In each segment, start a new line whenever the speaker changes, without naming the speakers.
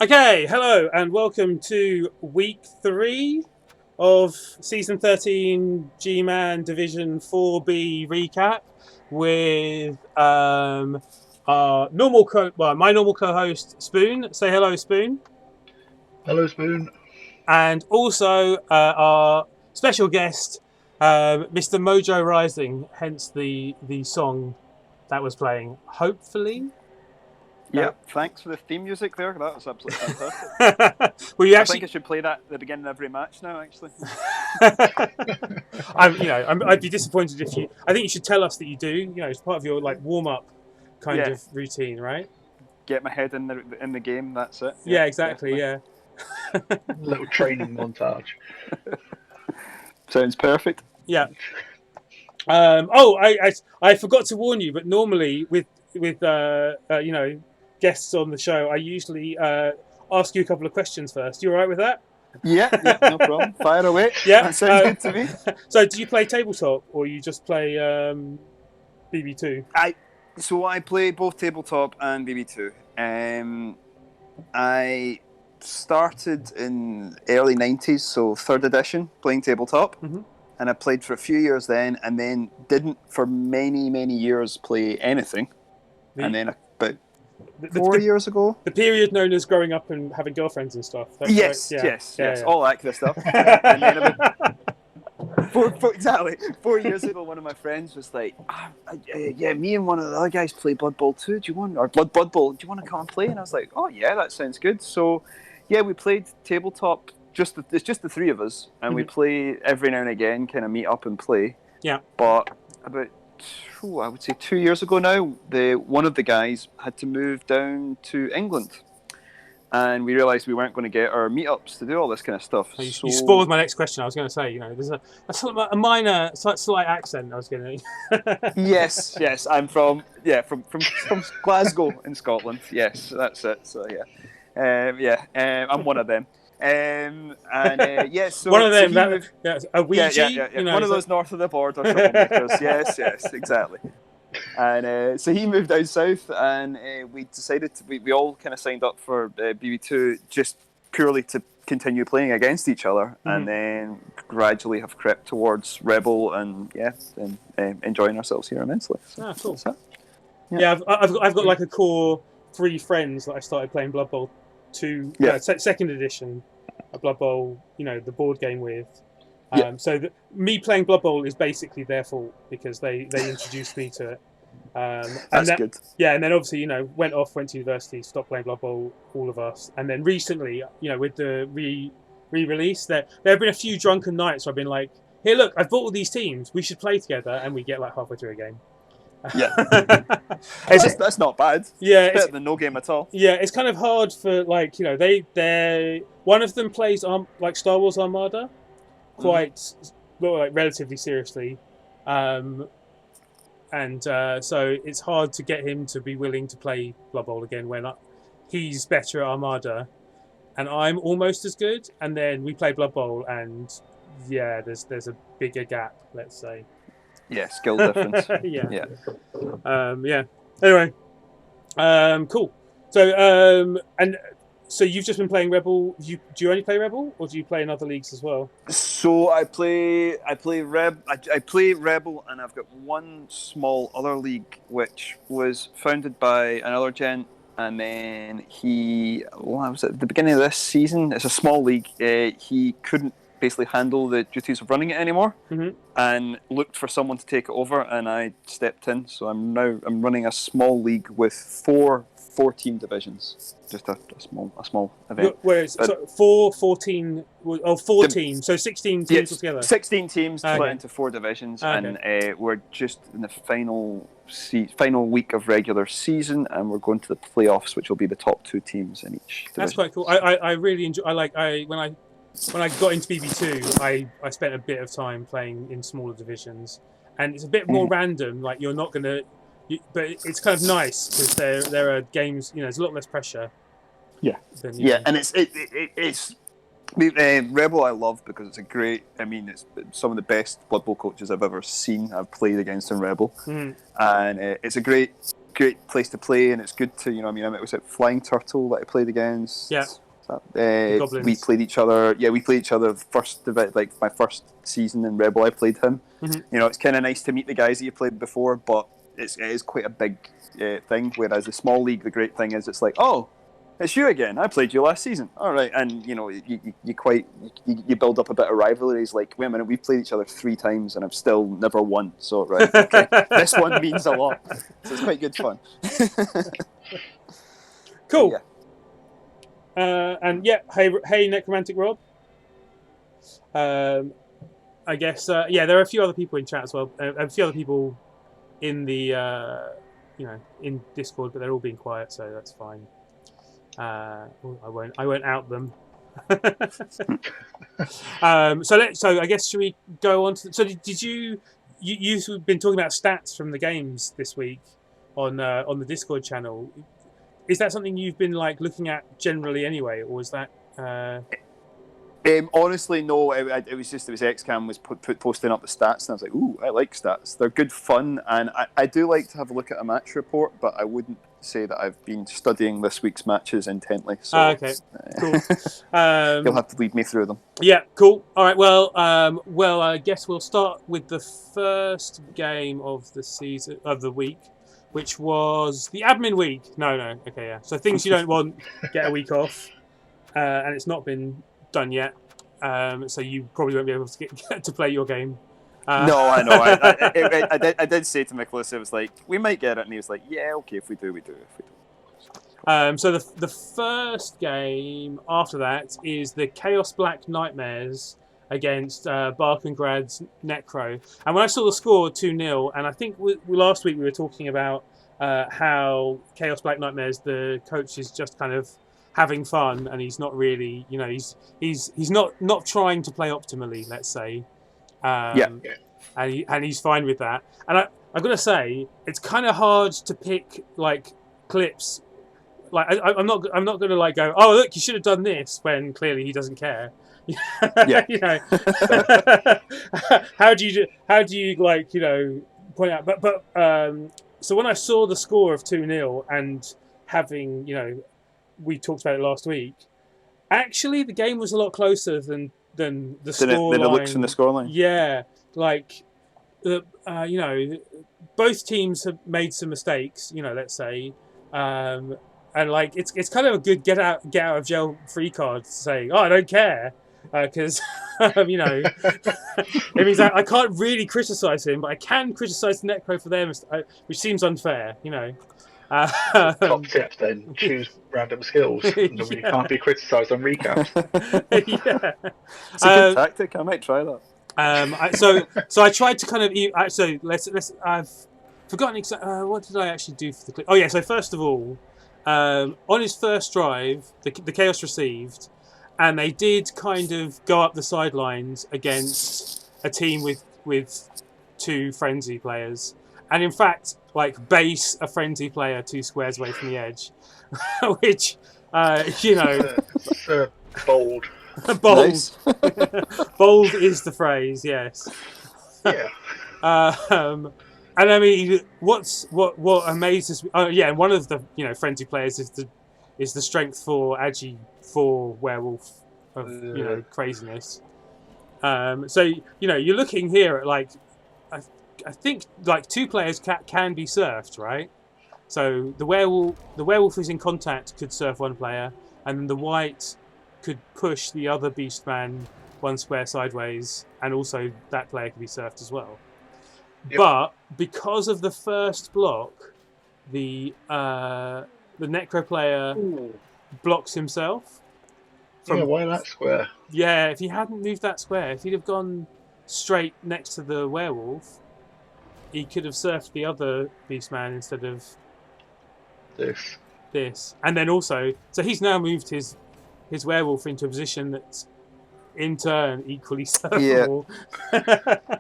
Okay, hello and welcome to week 3 of season 13 Gman Division 4B recap with our my normal co-host Spoon. Say hello, Spoon.
Hello, Spoon.
And also our special guest, MrMoJoRisin, hence the song that was playing. Hopefully.
Yeah, thanks for the theme music there. That was absolutely fantastic.
Well, you
I
actually
think I should play that at the beginning of every match now, actually.
I'd be disappointed if you. I think you should tell us that you do. You know, it's part of your like warm up kind of routine, right?
Get my head in the game. That's it.
Yeah, exactly.
Definitely.
Yeah.
Little training montage.
Sounds perfect.
Yeah. I forgot to warn you, but normally with guests on the show, I usually ask you a couple of questions first. You all right with that?
Yeah, no problem. Fire away.
Yeah,
that sounds good to me.
So, do you play tabletop or you just play BB2?
I play both tabletop and BB2. I started in early 90s, so 3rd edition, playing tabletop.
Mm-hmm.
And I played for a few years then, and then didn't for many, many years play anything. And then about 4 years ago,
the period known as growing up and having girlfriends and stuff.
Yes, all that kind of stuff. And then about 4 years ago, one of my friends was like, me and one of the other guys play Blood Bowl 2. Do you want, or Blood Bowl? Do you want to come and play? And I was like, oh yeah, that sounds good. So yeah, we played tabletop. It's just the three of us, and we play every now and again, kind of meet up and play.
Yeah.
But about I would say 2 years ago now, one of the guys had to move down to England, and we realised we weren't going to get our meetups to do all this kind of stuff.
You spoiled my next question. I was going to say, there's a minor, slight accent. I was going to.
Yes, I'm from Glasgow in Scotland. Yes, that's it. So I'm one of them. So
one of them, a
Ouija, one of those north of the border troublemakers. yes, exactly. And so he moved down south, and we decided we all kind of signed up for BB2 just purely to continue playing against each other, and then gradually have crept towards Rebel, and enjoying ourselves here immensely. So,
cool. I've got like a core 3 friends that I started playing Blood Bowl 2, 2nd edition Blood Bowl, the board game with. So me playing Blood Bowl is basically their fault because they introduced me to it.
That's good.
Yeah, and then obviously went to university, stopped playing Blood Bowl, all of us, and then recently with the re-release, there have been a few drunken nights where I've been like, here, look, I've bought all these teams, we should play together, and we get like halfway through a game.
Yeah, that's not bad.
Yeah,
it's better than no game at all.
Yeah, it's kind of hard for they one of them plays like Star Wars Armada, quite relatively seriously, and so it's hard to get him to be willing to play Blood Bowl again when he's better at Armada, and I'm almost as good. And then we play Blood Bowl, and there's a bigger gap, let's say.
Yeah, skill difference.
Yeah. Anyway, cool. So you've just been playing Rebel. Do you only play Rebel, or do you play in other leagues as well?
So I play Rebel, and I've got one small other league which was founded by another gent, and then was at the beginning of this season. It's a small league. He couldn't basically handle the duties of running it anymore, and looked for someone to take it over, and I stepped in. So I'm running a small league with four team divisions, just a small event.
Whereas 14 teams, so 16 teams altogether.
16 teams split into 4 divisions, and we're just in the final week of regular season, and we're going to the playoffs, which will be the top 2 teams in each division.
That's quite cool. I really enjoy. When I got into BB2, I spent a bit of time playing in smaller divisions, and it's a bit more random. Like you're not gonna, but it's kind of nice because there are games. There's a lot less pressure.
Yeah. And it's Rebel I love because it's a great. I mean, it's some of the best Blood Bowl coaches I've ever seen. I've played against in Rebel, and it's a great great place to play, and it's good to, it was a Flying Turtle that I played against.
Yeah.
We played each other. Yeah, we played each other first of it, like my first season in Rebel. I played him.
Mm-hmm.
It's kind of nice to meet the guys that you played before, but it is quite a big thing. Whereas the small league, the great thing is it's like, oh, it's you again. I played you last season. All right, and you build up a bit of rivalries. Like, wait a minute, we've played each other 3 times and I've still never won. So right, okay, this one means a lot. So it's quite good fun.
Cool.
Yeah.
Hey, Necromantic Rob. I guess there are a few other people in chat as well. A few other people in the in Discord, but they're all being quiet, so that's fine. I won't out them. So I guess should we go on to? So did you've been talking about stats from the games this week on the Discord channel? Is that something you've been like looking at generally anyway, or was that?
Honestly, no. It was XCAM was posting up the stats, and I was like, "Ooh, I like stats. They're good fun." And I do like to have a look at a match report, but I wouldn't say that I've been studying this week's matches intently. So,
okay, cool.
You'll have to lead me through them.
Yeah, cool. All right. Well, I guess we'll start with the first game of the season of the week, which was the admin week. No. Okay, yeah. So things you don't want, get a week off, and it's not been done yet. So you probably won't be able to get to play your game.
No, I know. I did say to Nicholas, it was like, we might get it, and he was like, yeah, okay, if we do, we do. If we don't.
So the first game after that is the Chaos Black Nightmares against Barkengrad's Necro. And when I saw the score 2-0, and I think last week we were talking about how Chaos Black Nightmares, the coach is just kind of having fun, and he's not really, he's not trying to play optimally, let's say. And he's fine with that. And I've got to say, it's kind of hard to pick like clips. Like I'm not going to like go, oh look, you should have done this, when clearly he doesn't care.
Yeah.
How do you like point out? But so when I saw the score of 2-0 and having we talked about it last week, actually the game was a lot closer than the scoreline.
Than it looks in the scoreline.
Yeah, like both teams have made some mistakes. Let's say. And like it's kind of a good get out of jail free card to say, oh, I don't care, because it means I can't really criticize him, but I can criticize the Necro for them, which seems unfair.
Top tips then: choose random skills. You can't be criticised on recaps.
Yeah,
it's a good tactic. I might try that.
So I tried to kind of so let's I've forgotten exactly what did I actually do for the clip. Oh yeah, so first of all. On his first drive, the Chaos received, and they did kind of go up the sidelines against a team with 2 frenzy players, and in fact, like base a frenzy player 2 squares away from the edge, which
bold.
Bold.
Nice.
Bold is the phrase. Yes.
Yeah.
And I mean, what amazes me? Oh yeah, one of the frenzy players is the strength for Agi for werewolf of craziness. So you're looking here at like I think like 2 players can be surfed, right? So the werewolf who's in contact could surf 1 player, and the white could push the other beastman 1 square sideways, and also that player could be surfed as well. Yep. But because of the first block, the Necro player blocks himself.
Why that square?
Yeah, if he hadn't moved that square, if he'd have gone straight next to the werewolf, he could have surfed the other beastman instead of this. And then also, so he's now moved his werewolf into a position that's in turn equally surfable.
Yeah.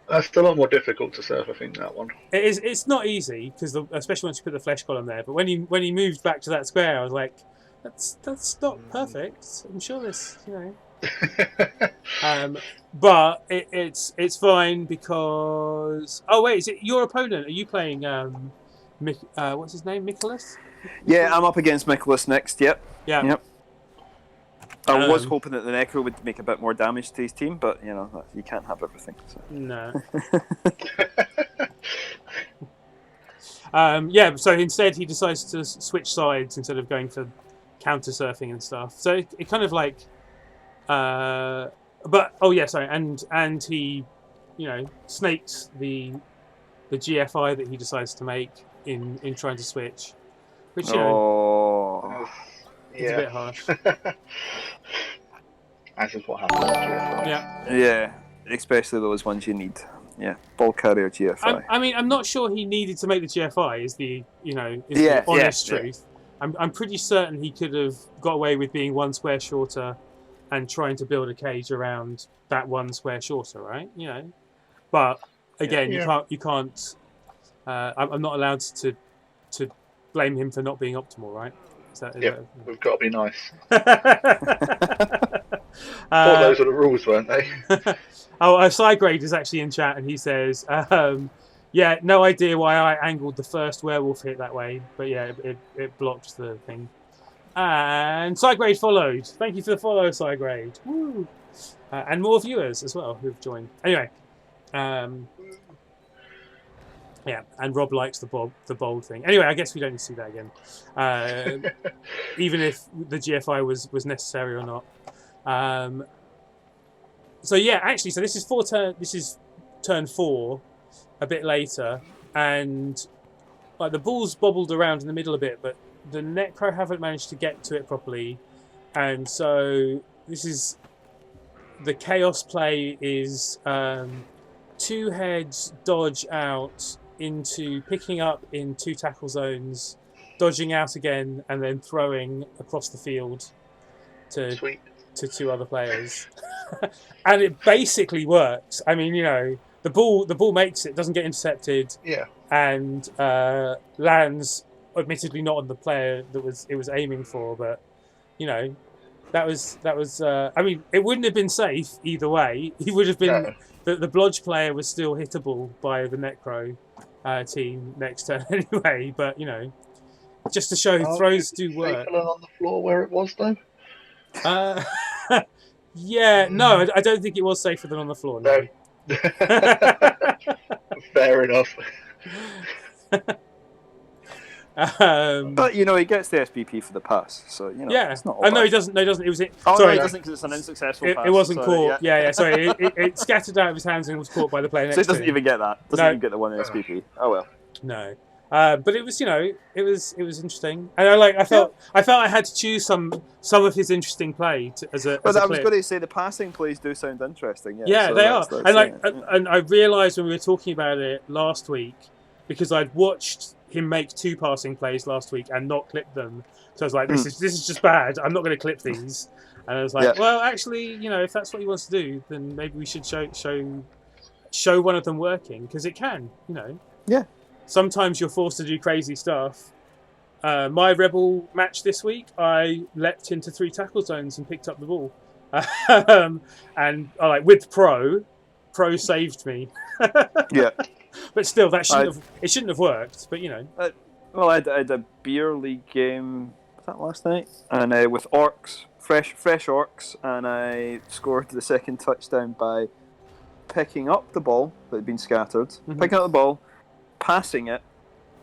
That's a lot more difficult to surf, I think, that one.
It is. It's not easy, because especially once you put the flesh column there. But when he moved back to that square, I was like, that's not perfect. I'm sure this, but it's fine because. Oh wait, is it your opponent? Are you playing what's his name? Nicholas?
Yeah, I'm up against Nicholas next. Yep.
Yeah.
Yep. I was hoping that the Necro would make a bit more damage to his team, but you can't have everything. So.
No. So instead he decides to switch sides instead of going for counter surfing and stuff. So it kind of like, and he, snakes the GFI that he decides to make in trying to switch, which is a bit harsh.
As is what happens with GFI.
Yeah,
especially those ones you need. Yeah, ball carrier GFI.
I'm not sure he needed to make the GFI. Is the honest truth. I'm pretty certain he could have got away with being one square shorter and trying to build a cage around that one square shorter, right? But again, you can't. I'm not allowed to blame him for not being optimal, right?
We've got to be nice. Thought those were the rules, weren't they?
Sidegrade is actually in chat, and he says, no idea why I angled the first werewolf hit that way, but yeah, it blocked the thing. And Sidegrade followed. Thank you for the follow, Sidegrade. Woo! And more viewers as well who've joined. Anyway, and Rob likes the bold thing. Anyway, I guess we don't need to see that again, even if the GFI was necessary or not. So this is turn 4, a bit later, and like the ball's bobbled around in the middle a bit, but the Necro haven't managed to get to it properly, and so this is the chaos play is 2 heads dodge out into picking up in 2 tackle zones, dodging out again, and then throwing across the field to 2 other players. And it basically works. I mean, the ball makes it, doesn't get intercepted, and lands admittedly not on the player that it was aiming for, but that was I mean, it wouldn't have been safe either way. He would have been the blodge player was still hittable by the Necro team next turn anyway, but just to show throws do work.
On the floor where it was though.
No, I don't think it was safer than on the floor. No.
Fair enough.
But he gets the SPP for the pass, so it's not all bad.
No, he doesn't. No, he doesn't. It was it.
Oh,
sorry,
no, he doesn't because it's an unsuccessful pass.
It wasn't caught. Yeah. Sorry, it scattered out of his hands and was caught by the player next to him.
So it doesn't even get that. Doesn't even get the one SPP. Oh well.
No. But it was, it was interesting, and I felt I had to choose some of his interesting play as a.
But I was going to say the passing plays do sound interesting.
Yeah, so they are, and I realised when we were talking about it last week because I'd watched him make 2 passing plays last week and not clip them, so I was like, this is just bad. I'm not going to clip these, and I was like, well, actually, if that's what he wants to do, then maybe we should show one of them working because it can,
Yeah.
Sometimes you're forced to do crazy stuff. My Rebel match this week, I leapt into 3 tackle zones and picked up the ball. And with Pro saved me.
Yeah.
But still, it shouldn't have worked. But
well, I had a beer league game. Was that last night? And with orcs, fresh orcs, and I scored the second touchdown by picking up the ball that had been scattered, picking up the ball, passing it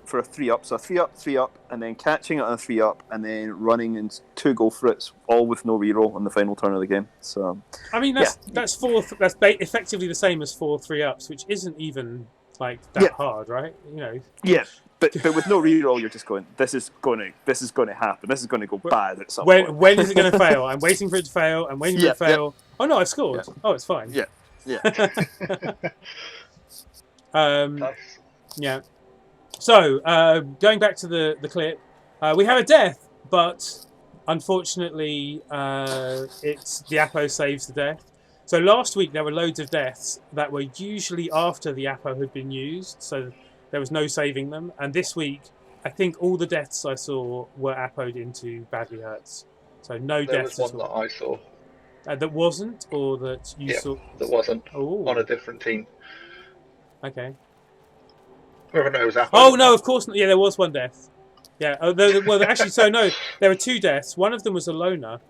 for a 3-up, so a 3-up, and then catching it on a 3-up, and then running and 2 goal for it, all with no reroll on the final turn of the game. So,
I mean, that's effectively the same as 4 3-ups, which isn't even that hard, right?
Yeah, but with no reroll, you're just going. This is going to happen. This is going to go bad at some point.
When is it going to fail? I'm waiting for it to fail. I'm waiting for it to fail. Yeah. Oh no, I scored. Yeah. Oh, it's fine.
Yeah.
Nice. Yeah. So, going back to the clip, we have a death, but unfortunately, it's the Apo saves the death. So last week there were loads of deaths that were usually after the Apo had been used, so there was no saving them. And this week, I think all the deaths I saw were Apo'd into badly hurts. So no deaths.
There was one that I saw.
That wasn't, or that you saw?
That wasn't.
Oh.
On a different team.
Okay.
Whoever knows that.
Oh no, of course not. Yeah, there was one death. Yeah. Oh, well, actually, so no, there were 2 deaths. One of them was a loner.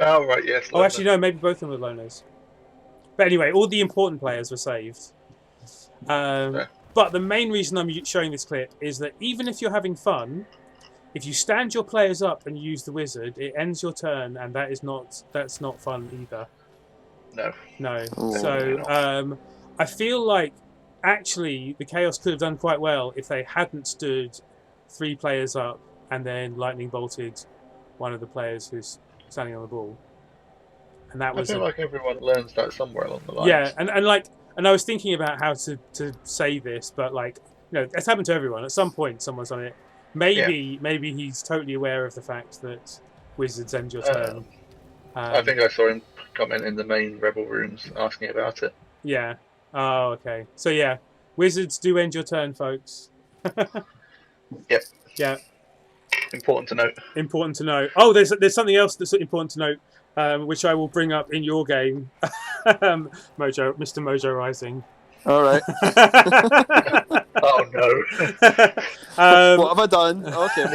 Oh right, yes.
Oh, actually, no, maybe both of them were loners. But anyway, all the important players were saved.
Yeah.
But the main reason I'm showing this clip is that even if you're having fun, if you stand your players up and use the wizard, it ends your turn, and that's not fun either. No.
Oh.
So I feel like actually the Chaos could have done quite well if they hadn't stood 3 players up and then lightning bolted one of the players who's standing on the ball. And that was
I feel like everyone learns that somewhere along the lines.
yeah, and I was thinking about how to say this, but like, you know, it's happened to everyone. At some point, someone's on it. Maybe he's totally aware of the fact that wizards end your turn.
I think I saw him comment in the main Rebel rooms asking about it.
Yeah. Oh, okay. So yeah, wizards do end your turn, folks.
Yep.
Yeah.
Important to note.
Important to know. Oh, there's something else that's important to note, which I will bring up in your game, Mr. MrMoJoRisin.
All right.
Oh no.
What have I done? Okay.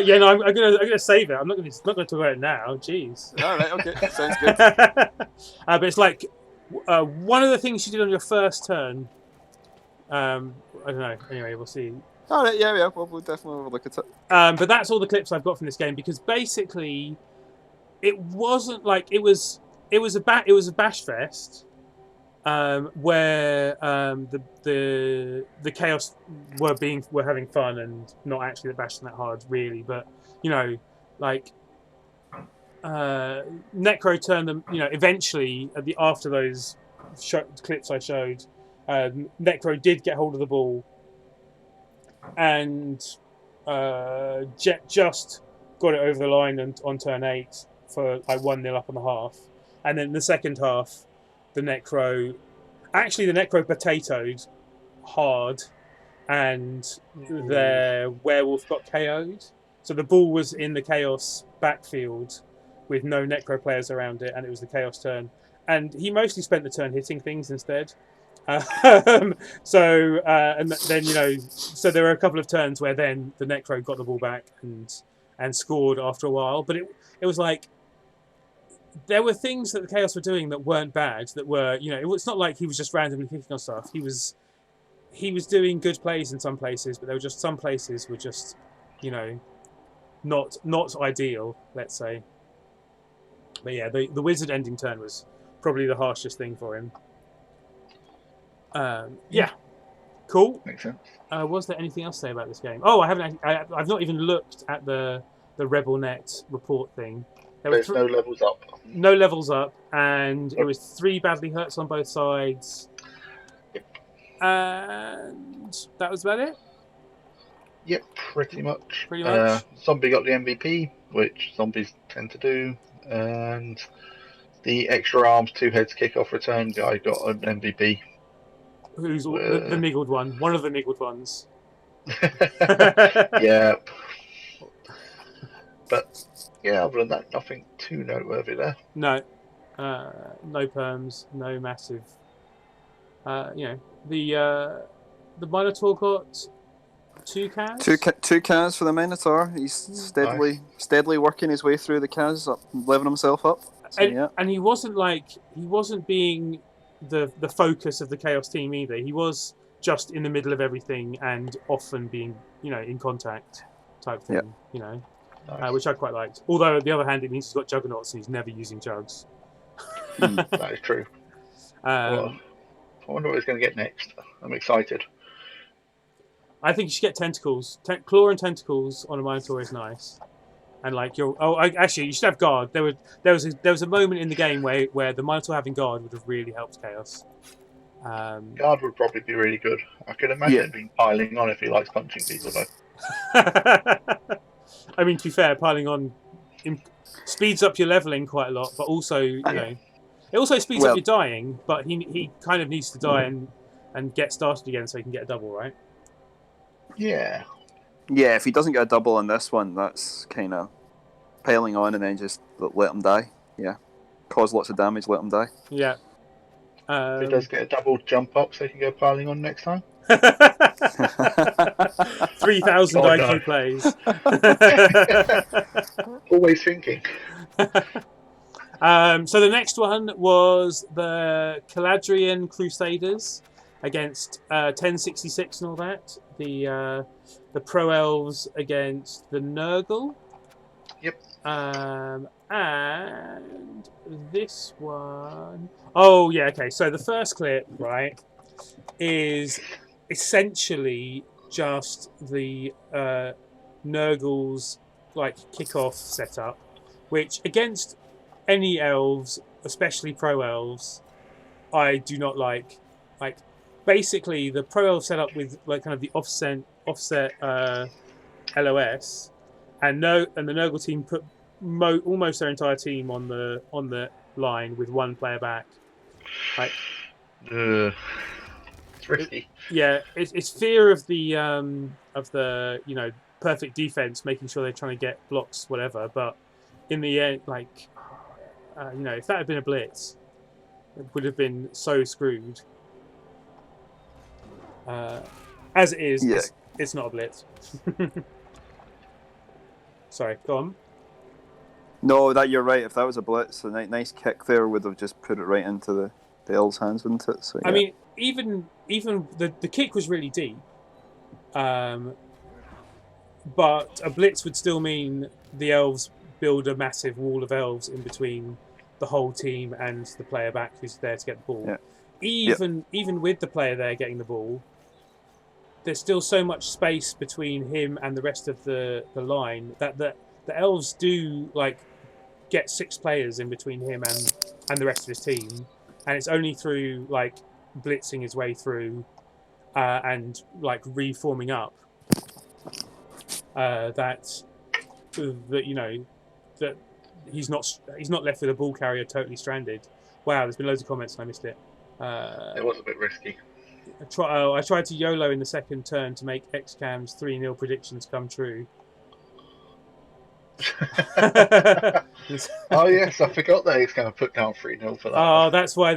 Yeah, no, I'm gonna save it. I'm not gonna talk about it now. Jeez.
All right. Okay. Sounds good.
But it's like one of the things you did on your first turn. I don't know. Anyway, we'll see.
All right. Yeah. We'll definitely have a look at it.
But that's all the clips I've got from this game, because basically, it wasn't like it was a bash fest. Where the Chaos were having fun and not actually bashing that hard, really. But you know, like Necro turned them. You know, eventually after those clips I showed, Necro did get hold of the ball, and Jet just got it over the line and on turn 8 for like 1-0 up on the half, and then in the second half. The Necro potatoed hard, and their werewolf got KO'd. So the ball was in the Chaos backfield with no Necro players around it, and it was the Chaos turn. And he mostly spent the turn hitting things instead. And then, you know, so there were a couple of turns where then the Necro got the ball back and scored after a while. But it was like, there were things that the Chaos were doing that weren't bad, that were, you know, it's not like he was just randomly kicking on stuff. He was doing good plays in some places, but there were just some places were just, you know, not ideal, let's say. But yeah, the wizard ending turn was probably the harshest thing for him. Yeah, cool.
Makes sense.
Was there anything else to say about this game? Oh, I've not even looked at the RebelNet report thing.
There's no levels up.
No levels up, and it was 3 badly hurts on both sides.
Yep.
And that was about it?
Yep, pretty much.
Pretty much.
Zombie got the MVP, which zombies tend to do, and the extra arms 2 heads kickoff return guy got an MVP.
Who's the niggled one? One of the niggled ones.
Yeah. But yeah, other than that, nothing too noteworthy there.
No, no perms, no massive. You know, the Minotaur got 2 cans.
Two cans for the Minotaur. He's steadily working his way through the cans, leveling himself up. So,
and he wasn't being the focus of the Chaos team either. He was just in the middle of everything and often being, you know, in contact type thing.
Yeah.
You know.
Nice.
Which I quite liked. Although, on the other hand, it means he's got Juggernauts and he's never using Jugs.
That is true. Well, I wonder what he's going to get next. I'm excited.
I think you should get Tentacles. Claw and Tentacles on a Minotaur is nice. And like actually, you should have Guard. There was a moment in the game where the Minotaur having Guard would have really helped Chaos.
Guard would probably be really good. I could imagine it being piling on if he likes punching people, though.
I mean, to be fair, piling on speeds up your leveling quite a lot, but also, you know, it also speeds up your dying. But he kind of needs to die and get started again so he can get a double, right?
Yeah.
Yeah, if he doesn't get a double on this one, that's kind of piling on and then just let him die. Yeah. Cause lots of damage, let him die.
Yeah.
If he does get a double jump up, so he can go piling on next time.
3,000
Oh,
IQ
no.
plays.
Always thinking.
So the next one was the Caladrian Crusaders against 1066 and all that. The Pro Elves against the Nurgle.
Yep.
And this one, oh yeah, okay. So the first clip, right, is essentially just the Nurgle's like kickoff setup, which against any elves, especially pro elves, I do not like. Like basically the pro elf setup with like kind of the offset LOS, and the Nurgle team put almost their entire team on the line with one player back. Like
It's risky.
it's fear of the perfect defense, making sure they're trying to get blocks, whatever. But in the end, like if that had been a blitz, it would have been so screwed. As it is,
Yeah.
it's not a blitz. Sorry, go on.
No, that you're right. If that was a blitz, a nice kick there would have just put it right into the elves' hands, wouldn't it? So, yeah.
I mean, even the kick was really deep, but a blitz would still mean the elves build a massive wall of elves in between the whole team and the player back who's there to get the ball.
Yeah.
Even with the player there getting the ball, there's still so much space between him and the rest of the line that the elves do like get 6 players in between him and the rest of his team, and it's only through like blitzing his way through and like reforming up that he's not left with a ball carrier totally stranded. Wow, there's been loads of comments and I missed it.
It was a bit risky.
I tried to YOLO in the second turn to make XCAM's 3-0 predictions come true.
Oh yes, I forgot that he's going to put down 3-0 for that.
Oh, that's why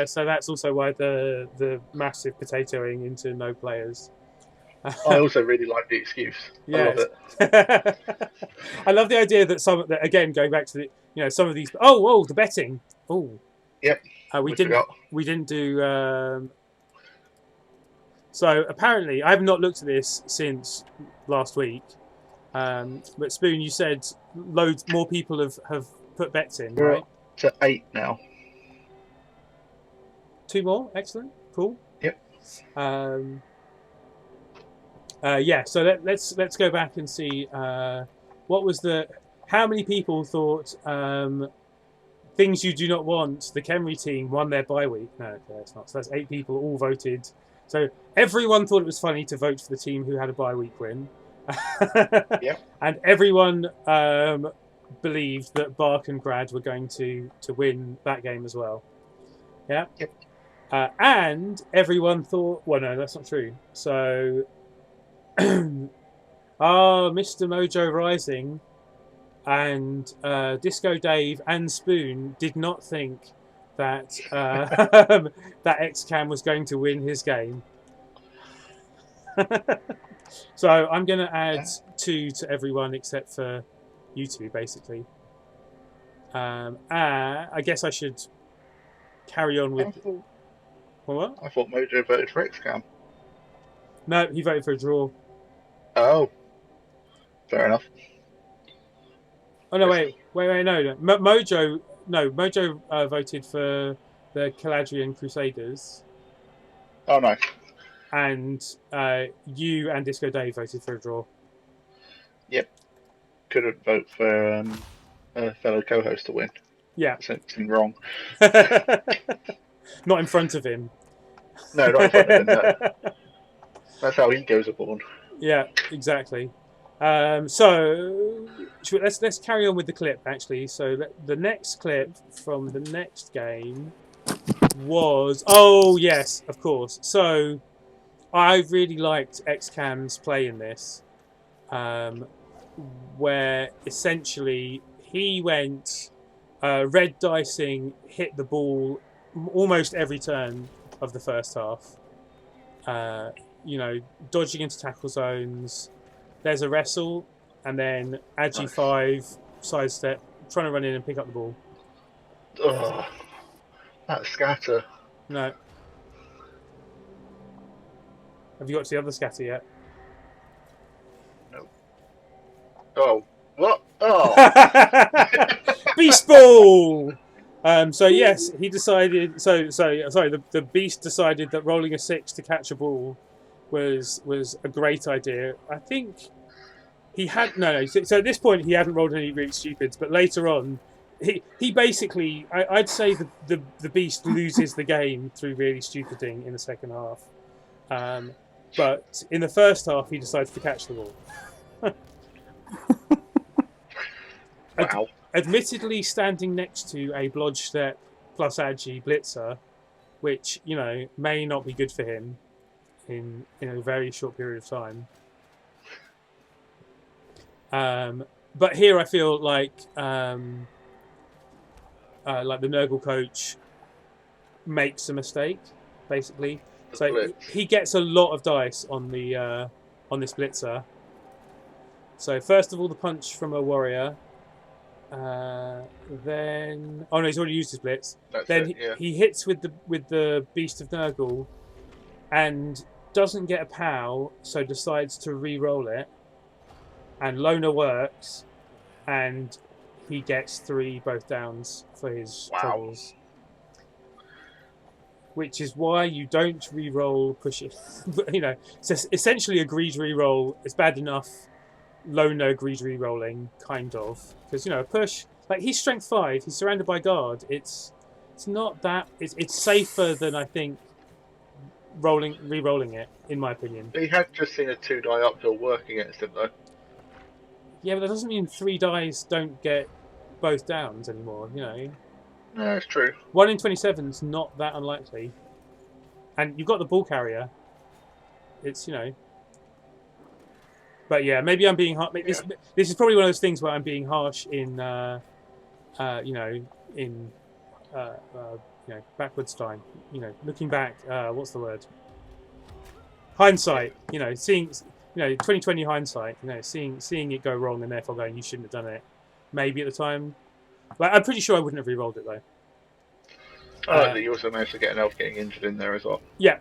so that's also why the massive potatoing into no players.
I also really like the excuse.
Yes.
I love it.
I love the idea that again going back to some of these. Oh, the betting. Oh.
Yep.
We didn't do. So apparently, I have not looked at this since last week. But Spoon, you said loads more people have put bets in,
We're
right?
up to 8 now.
2 more, excellent, cool.
Yep.
So let's go back and see what was how many people thought things you do not want. The Khemri team won their bye week. No, it's not. So that's 8 people all voted. So everyone thought it was funny to vote for the team who had a bye week win.
Yep.
And everyone believed that Bark and Grad were going to win that game as well. Yeah.
Yep.
And everyone thought, well, no, that's not true. So, MrMoJoRisin and Disco Dave and Spoon did not think that that XCAM was going to win his game. So I'm going to add 2 to everyone except for you 2, basically. I guess I should carry on with. What?
I thought Mojo voted for XCAM.
No, he voted for a draw.
Oh, fair enough.
Oh no! Wait! No. Mojo voted for the Caladrian Crusaders.
Oh, nice.
And you and Disco Dave voted for a draw.
Yep. Couldn't vote for a fellow co-host to win.
Yeah.
Something wrong.
Not in front of him.
No, not in front of him. No. That's how egos are born.
Yeah, exactly. So let's carry on with the clip. Actually, so the next clip from the next game was yes, of course. So I really liked XCAM's play in this, where essentially he went red dicing, hit the ball almost every turn of the first half. Dodging into tackle zones. There's a wrestle, and then Agi 5 sidestep, trying to run in and pick up the ball.
Oh, that scatter.
No. Have you got to the other scatter yet?
No. Oh, what? Oh.
Beast ball. So yes, he decided. So sorry. The beast decided that rolling a 6 to catch a ball was a great idea. I think he had no. So at this point, he hadn't rolled any really stupids, but later on, he basically, I'd say the beast loses the game through really stupiding in the second half. But in the first half, he decides to catch the ball.
Wow.
Admittedly, standing next to a Blodge Step plus Agi blitzer, which may not be good for him in a very short period of time. But here I feel like the Nurgle coach makes a mistake, basically. So he gets a lot of dice on this blitzer. So first of all, the punch from a warrior. Then he's already used his blitz. He hits with the Beast of Nurgle, and doesn't get a POW, so decides to re-roll it. And Loner works, and he gets 3 both downs for his troubles. Which is why you don't re-roll pushes. So essentially a greed re-roll is bad enough. Loner greed re-rolling, kind of, because a push, like, he's strength 5, he's surrounded by guard. It's not that it's safer than I think re-rolling it, in my opinion.
He had just seen a 2 die uphill work against him though.
Yeah, but that doesn't mean 3 dice don't get both downs anymore.
No, it's true.
1 in 27 is not that unlikely, and you've got the ball carrier. It's But yeah, maybe I'm being harsh. This is probably one of those things where I'm being harsh in, backwards time. Looking back, what's the word? Hindsight. Seeing, 2020 hindsight. Seeing it go wrong and therefore going, you shouldn't have done it. Maybe at the time. Like, I'm pretty sure I wouldn't have re-rolled it though.
That you also managed to get an elf getting injured in there as well.
Yeah.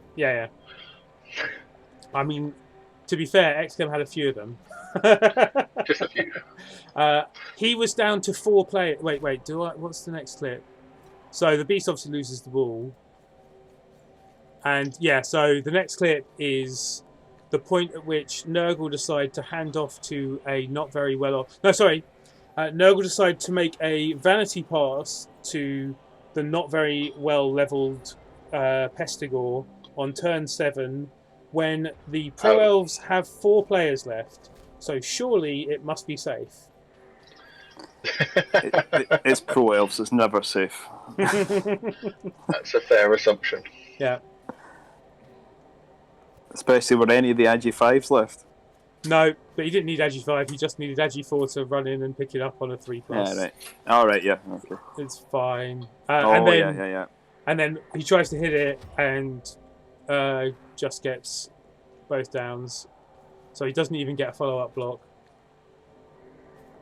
I mean, to be fair, XCOM had a few of them.
Just a few.
He was down to 4 players. Wait. What's the next clip? So the beast obviously loses the ball, and so the next clip is the point at which Nurgle decide to hand off to a not very well off. No, sorry. Nurgle decide to make a vanity pass to the not very well leveled Pestigor on turn 7. When the Pro Elves have 4 players left, so surely it must be safe.
It's Pro Elves, it's never safe.
That's a fair assumption.
Yeah.
Especially with any of the Agi 5s left.
No, but he didn't need Agi 5, he just needed Agi 4 to run in and pick it up on a 3+.
Yeah, right. Alright, yeah. Okay.
It's fine.
Yeah.
And then he tries to hit it and just gets both downs. So he doesn't even get a follow-up block.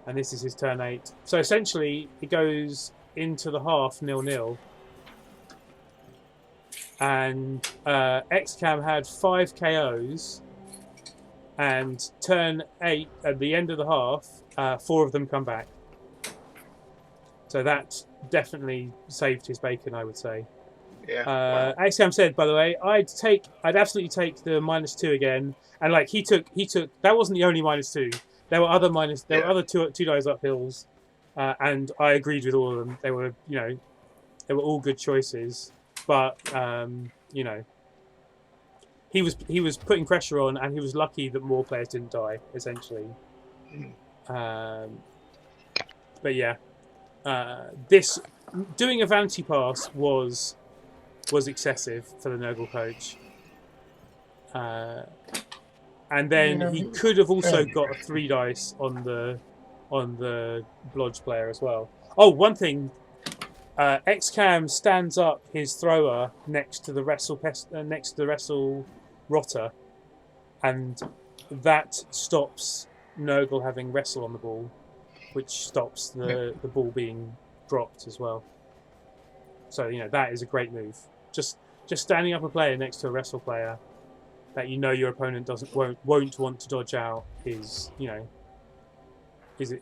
And this is his turn 8. So essentially, it goes into the half 0-0. And XCAM had 5 KOs. And turn 8, at the end of the half, 4 of them come back. So that definitely saved his bacon, I would say.
Yeah.
XCAM said, by the way, I'd absolutely take the -2 again. And like he took that wasn't the only -2. There were other there were other two dice up hills, and I agreed with all of them. They were they were all good choices, but he was putting pressure on, and he was lucky that more players didn't die. Essentially, but yeah, this doing a vanity pass was excessive for the Nurgle coach. And then he could have also got a 3 dice on the Blodge player as well. Oh, one thing XCAM stands up his thrower next to the wrestle rotter, and that stops Nurgle having wrestle on the ball, which stops the ball being dropped as well. So that is a great move. Just standing up a player next to a wrestle player that your opponent won't want to dodge out is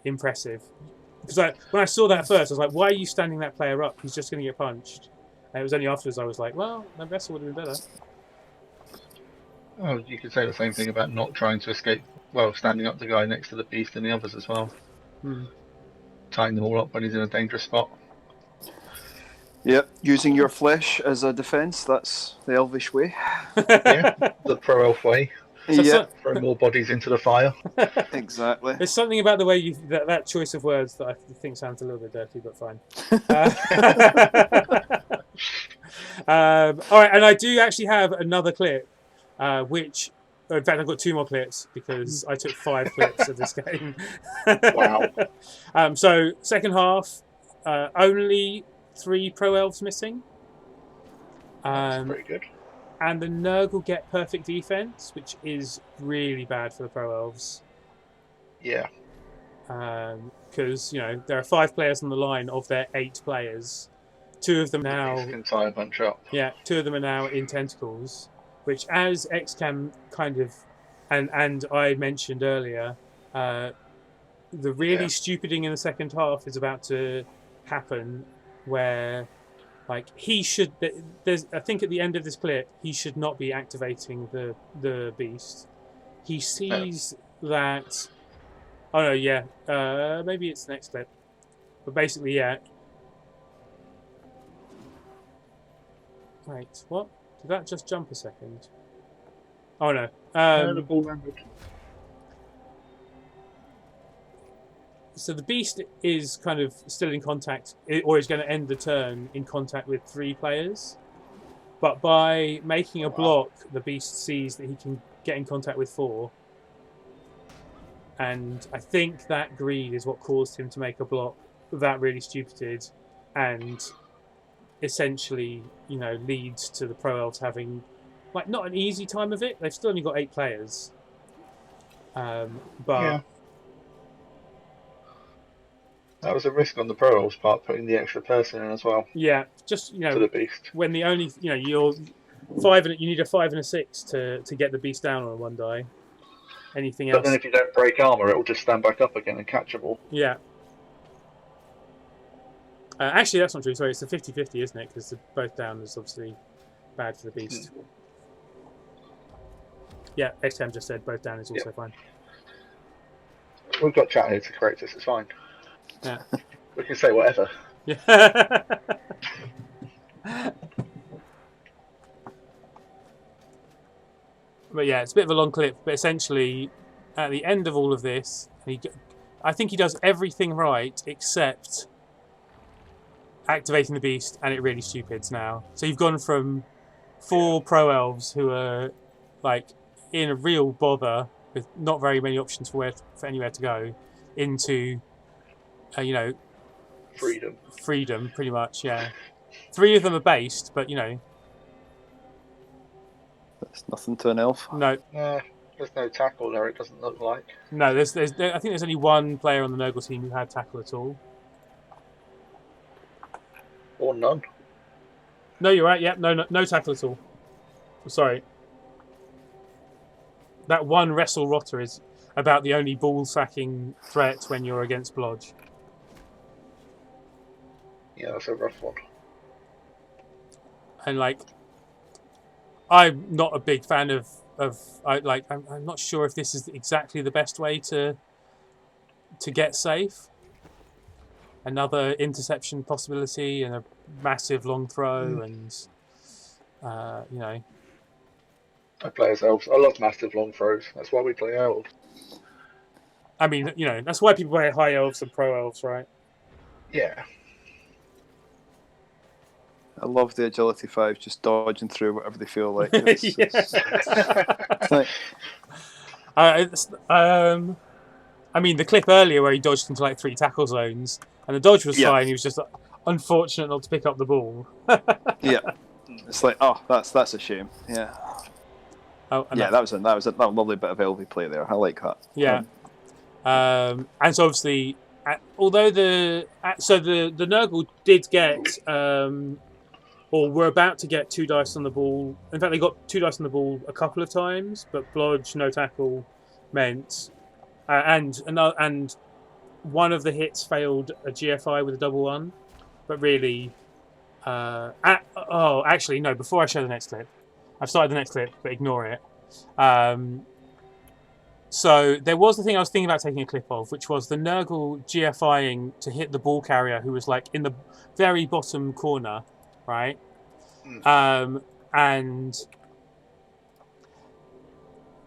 impressive. Because when I saw that first, I was like, why are you standing that player up? He's just going to get punched. And it was only afterwards I was like, well, that wrestle would have been better.
Oh, you could say the same thing about not trying to escape. Well, standing up the guy next to the beast and the others as well. Tying them all up when he's in a dangerous spot.
Yep, using your flesh as a defence, that's the Elvish way.
Yeah, the pro-elf way.
Yeah,
Throw more bodies into the fire.
exactly.
There's something about the way that choice of words that I think sounds a little bit dirty, but fine. All right, and I do actually have another clip, which, in fact, I've got 2 more clips because I took 5 clips of this game.
Wow.
So second half, only 3 pro elves missing.
That's pretty good.
And the Nurgle get perfect defense, which is really bad for the pro elves.
Yeah.
Because there are 5 players on the line of their 8 players. 2 of them now.
Can tie a bunch up.
Yeah, 2 of them are now in tentacles, which, as XCAM kind of, and I mentioned earlier, the really stupiding in the second half is about to happen, where. Like he should. I think at the end of this clip, he should not be activating the beast. He sees that. Oh no, yeah. Maybe it's the next clip. But basically, yeah. Wait, what? Did that just jump a second? Oh no.
The ball landed.
So the beast is kind of still in contact, or is going to end the turn in contact with 3 players. But by making a block, the beast sees that he can get in contact with 4. And I think that greed is what caused him to make a block that really stupid, and essentially, leads to the pro elves having not an easy time of it. They've still only got 8 players. But.
Yeah. That was a risk on the pro elves part, putting the extra person in as well.
Yeah, just
for the beast.
When the only you're 5 and you need a 5 and a 6 to get the beast down on 1 die. Anything else?
But then if you don't break armor, it will just stand back up again and catch them all.
Yeah. Actually, that's not true. Sorry, it's a 50-50, isn't it? Because both down is obviously bad for the beast. Yeah, XCAM just said both down is also fine.
We've got chat here to correct us. It's fine.
Yeah.
We can say whatever.
Yeah. But yeah, it's a bit of a long clip. But essentially, at the end of all of this, I think he does everything right except activating the beast, and it really stupids now. So you've gone from 4 pro elves who are in a real bother with not very many options for anywhere to go, into freedom pretty much. Yeah, 3 of them are based, but
that's nothing to an elf.
No,
there's no tackle there. It doesn't look like.
No, I think there's only 1 player on the Nurgle team who had tackle at all,
or none.
No, you're right. Yeah, no tackle at all. Sorry. That 1 wrestle rotter is about the only ball sacking threat when you're against Blodge.
Yeah, that's a rough one.
And I'm not a big fan of I'm not sure if this is exactly the best way to get safe. Another interception possibility and a massive long throw, and
I play as elves. I love massive long throws. That's why we play elves.
I mean, that's why people play high elves and pro elves, right?
Yeah.
I love the agility 5 just dodging through whatever they feel like.
I mean, the clip earlier where he dodged into 3 tackle zones, and the dodge was fine. He was just unfortunate not to pick up the ball.
Yeah, it's like, oh, that's a shame. Yeah.
Oh, and
Yeah, that was a lovely bit of LV play there. I like that.
Yeah. And so obviously, although the Nurgle did get, or were about to get 2 dice on the ball. In fact, they got 2 dice on the ball a couple of times, but blodge, no tackle, meant, and one of the hits failed a GFI with a double 1. But really, actually no. Before I show the next clip, I've started the next clip, but ignore it. So there was the thing I was thinking about taking a clip of, which was the Nurgle GFIing to hit the ball carrier, who was like in the very bottom corner, right? And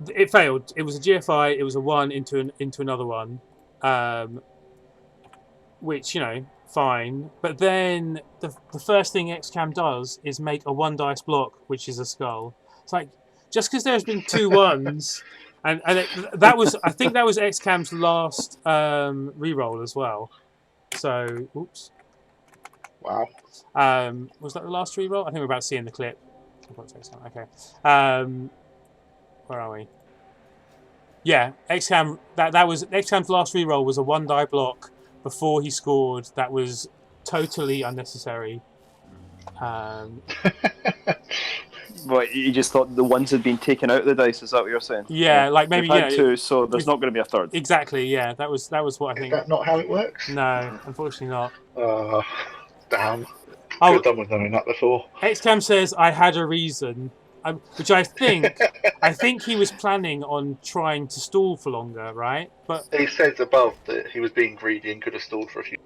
it failed. It was a GFI. It was a 1 into another one, which, fine. But then the first thing XCAM does is make a 1 dice block, which is a skull. It's like, just because there's been 2 1s. And that was, I think that was XCAM's last reroll as well. So, oops.
Wow.
Was that the last reroll? I think we're about to see in the clip. Okay. Where are we? Yeah, XCAM. That was XCAM's last reroll was a 1 die block before he scored. That was totally unnecessary.
What, you just thought the ones had been taken out of the dice? Is that what you're saying?
Yeah, like maybe
we've had 2, so there's not going to be a third.
Exactly. Yeah, that was what I think.
Is that not how it works?
No, unfortunately not.
Damn. Could have done with knowing that before.
XCAM says I had a reason, which I think he was planning on trying to stall for longer, right? But
he says above that he was being greedy and could have stalled for a few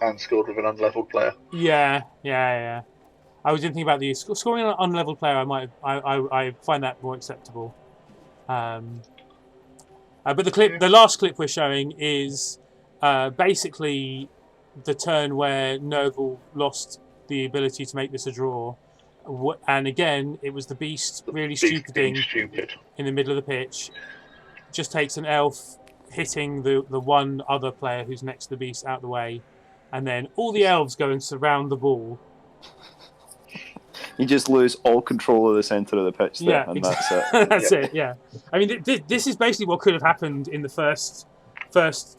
and scored with an unleveled player.
Yeah. I was thinking about the scoring an unleveled player. I find that more acceptable. But the last clip we're showing is basically the turn where Nurgle lost the ability to make this a draw, and again it was the beast really stupid in the middle of the pitch. Just takes an elf hitting the one other player who's next to the beast out of the way, and then all the elves go and surround the ball.
You just lose all control of the centre of the pitch there, and that's it.
That's it, yeah. I mean, this is basically what could have happened in the first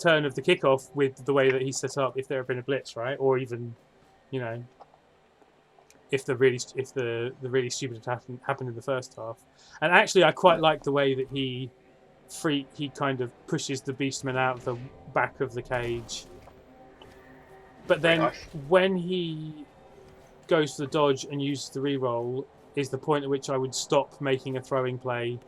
turn of the kickoff with the way that he set up if there had been a blitz, right? Or even, if the really stupid attack happened in the first half. And actually, I quite like the way that he kind of pushes the beastman out of the back of the cage. But then when he goes for the dodge and uses the reroll is the point at which I would stop making a throwing play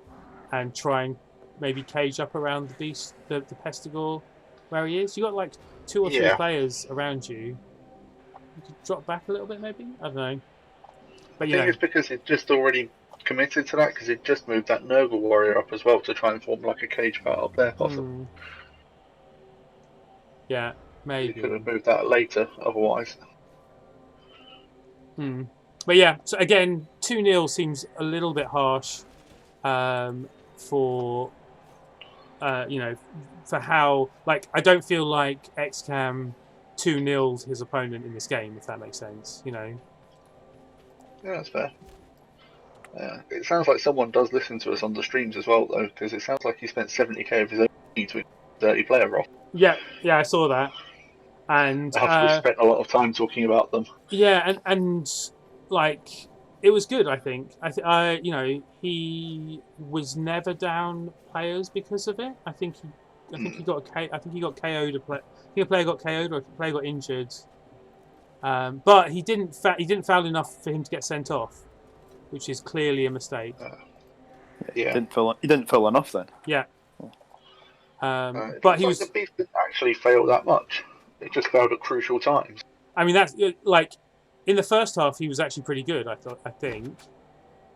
and try and maybe cage up around the beast, the Pestigore, where he is. You got like 2 or 3 players around you. You could drop back a little bit, maybe. I don't know. But
I think it's because he'd just already committed to that, because he'd just moved that Nurgle warrior up as well to try and form like a cage part up there, possibly.
Yeah, maybe.
He could have moved that later, otherwise.
But yeah, so again, 2-0 seems a little bit harsh for for how, like, I don't feel like XCAM 2-0'd his opponent in this game, if that makes sense.
Yeah, that's fair. It sounds like someone does listen to us on the streams as well, though, because it sounds like he spent 70k of his own money to dirty player roll.
Yeah, I saw that. And
we spent a lot of time talking about them.
Yeah, and like, it was good. I think. He was never down players because of it. I think he got KO'd. A player got KO'd, or a player got injured. But he didn't foul enough for him to get sent off, which is clearly a mistake.
He didn't foul enough then.
Yeah. But he was.
The beast didn't actually fail that much. It just failed at crucial times.
I mean, that's like, in the first half he was actually pretty good. I think.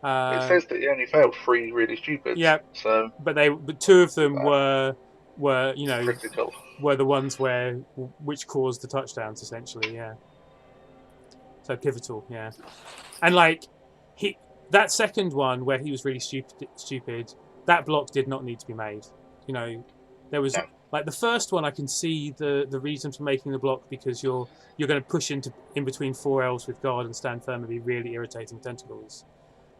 It says that he only failed 3 really stupid.
Yeah.
So.
But 2 of them were
critical.
Were the ones which caused the touchdowns, essentially. Yeah. So pivotal. Yeah. And like that second one where he was really stupid, that block did not need to be made. There was Like the first one, I can see the reason for making the block, because you're going to push in between 4 elves with guard and stand firm and be really irritating tentacles.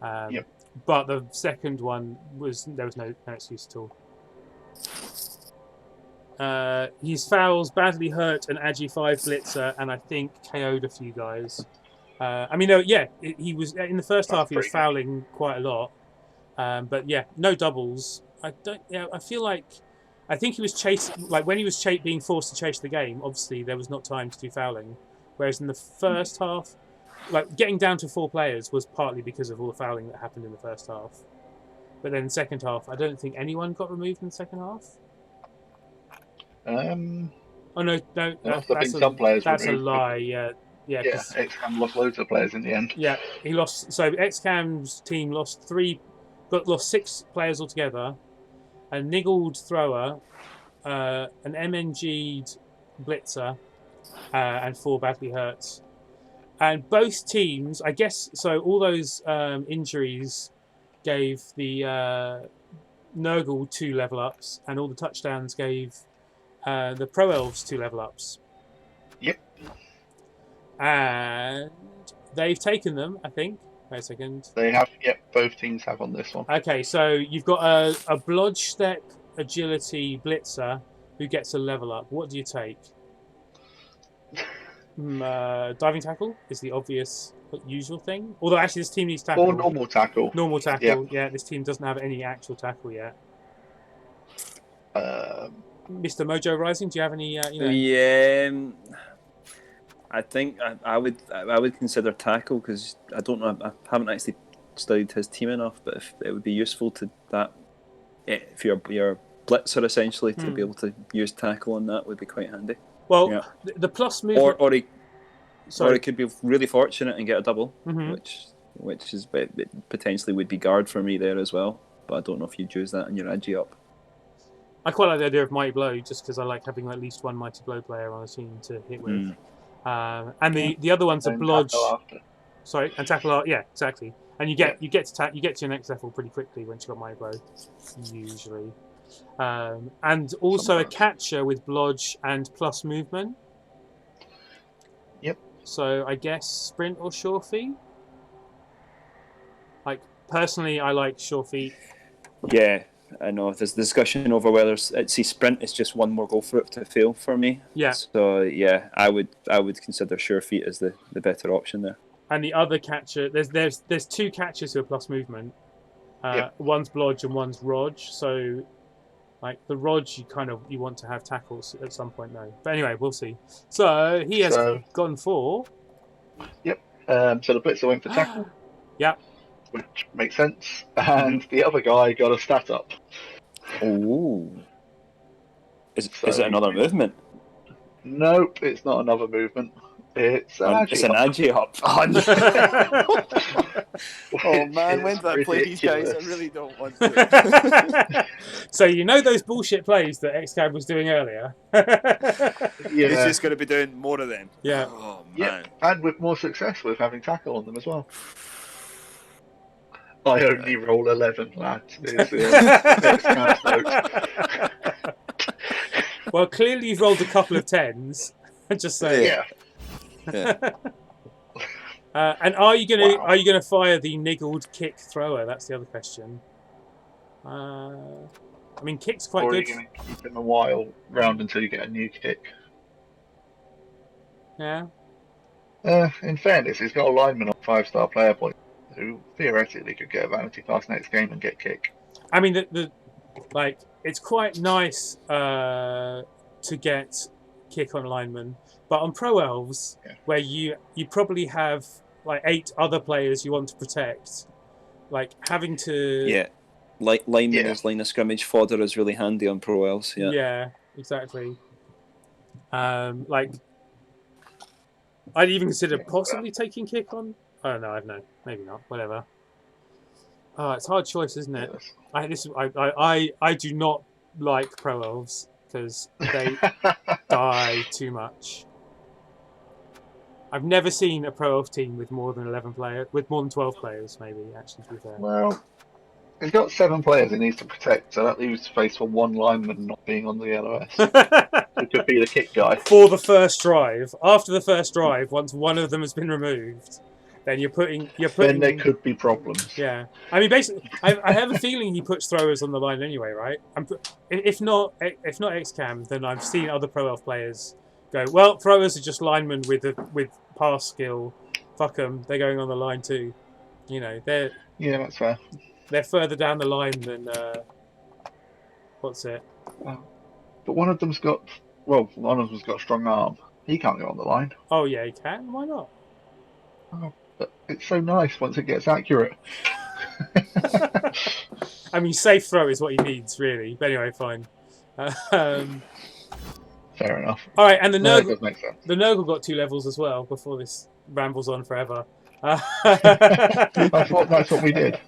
Yep.
But the second one there was no excuse at all. His fouls badly hurt an Agi 5 blitzer, and I think KO'd a few guys. He was in the first half. He was fouling quite a lot, but yeah, no doubles. I don't. Yeah, I feel like I think he was chasing. Like when he was being forced to chase the game, obviously there was not time to do fouling. Whereas in the first half, like getting down to 4 players was partly because of all the fouling that happened in the first half. But then the second half, I don't think anyone got removed in the second half. Oh no,
some players
that's
removed.
A lie. Yeah.
XCAM lost loads of players in the end.
Yeah, he lost. So XCAM's team lost 6 players altogether. A niggled thrower, an MNG'd blitzer, and 4 badly hurt. And both teams, I guess, so all those injuries gave the Nurgle 2 level ups, and all the touchdowns gave the Pro Elves 2 level ups.
Yep.
And they've taken them, I think. Wait a second.
They have, yep, both teams have on this one.
Okay, so you've got a Blodge Step Agility Blitzer who gets a level up. What do you take? Diving Tackle is the obvious usual thing. Although actually this team needs tackle.
Or normal tackle.
Normal tackle, yeah. This team doesn't have any actual tackle yet. MrMoJoRisin, do you have any?
Yeah, I think I would consider tackle, because I don't know. I haven't actually studied his team enough, but if it would be useful to that, if you're blitzer essentially, to be able to use tackle on that would be quite handy.
Well, yeah. The plus movement,
or he could be really fortunate and get a double, which is potentially would be guard for me there as well. But I don't know if you'd use that in your Agi up. I
quite like the idea of Mighty Blow, just because I like having at least one Mighty Blow player on a team to hit with. And the other one's a Blodge. Sorry, and tackle. Yeah, exactly. And you get to your next level pretty quickly once you got Mighty Blow, usually. And also a catcher with Blodge and plus movement.
Yep.
So I guess sprint or sure feet. Like personally, I like sure feet.
Yeah. I know there's discussion over whether sprint is just one more go for it to fail for me.
Yeah.
So yeah, I would consider sure feet as the better option there.
And the other catcher, there's 2 catchers who are plus movement. One's Blodge and one's Rog. So like the Rog, you want to have tackles at some point though. But anyway, we'll see. So he has gone for.
Yep. So the blitzer went for tackle.
Yeah.
Which makes sense. And the other guy got a stat up.
Oh. Is it another movement?
Nope, it's not another movement. It's an
Agi up. Oh man, when do I play these guys? I really don't want to.
So you know those bullshit plays that XCAB was doing earlier?
He's just going to be doing more of them.
Yeah.
Oh man.
Yeah. And with more success with having tackle on them as well. I only roll 11, lads.
Well, clearly you've rolled a couple of 10s. Just saying.
Yeah.
And are you gonna fire the niggled kick thrower? That's the other question. I mean, kick's quite good. Or are you
going to keep him a while round until you get a new kick?
Yeah.
In fairness, he's got a lineman on 5-star player point, who theoretically could get a vanity pass next game and get kick.
I mean, it's quite nice to get kick on lineman, but on Pro Elves, where you probably have like 8 other players you want to protect, like having to
lineman as line of scrimmage fodder is really handy on Pro Elves.
Yeah, exactly. Like I'd even consider possibly taking kick on. I don't know, maybe not. Whatever. Oh, it's a hard choice, isn't it?
Yes.
I do not like Pro Elves because they die too much. I've never seen a Pro Elf team with more than 11 players, with more than 12 players, maybe, actually, to be fair.
Well, He's got 7 players he needs to protect, so that leaves space for 1 lineman not being on the LOS. Who could be the kick guy.
For the first drive. After the first drive, once one of them has been removed, then you're putting.
Then there could be problems.
Yeah, I mean, basically, I have a feeling he puts throwers on the line anyway, right? If not XCAM, then I've seen other Pro Elf players go, well, throwers are just linemen with pass skill. Fuck them, they're going on the line too. You know,
Yeah, that's fair.
they're further down the line than what's it?
But one of them's got a strong arm. He can't go on the line.
Oh yeah, he can. Why not?
Oh, but it's so nice once it gets accurate.
I mean, safe throw is what he needs, really. But anyway, fine.
Fair enough.
All right, and the
No, that does make sense.
the Nurgle got 2 levels as well before this rambles on forever.
That's what we did.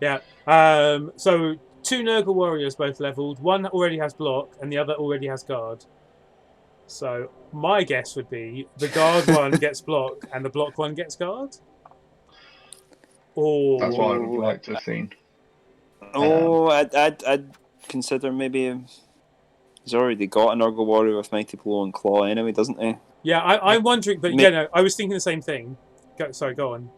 Yeah. So 2 Nurgle warriors both leveled. One already has block, and the other already has guard. So my guess would be the guard one gets block, and the block one gets guard. Or
That's what I would like to have seen.
Oh, I'd consider maybe he's already got a Nurgle warrior with Mighty Blow and Claw anyway, doesn't he?
Yeah, I'm wondering, but yeah, no, I was thinking the same thing. Go on.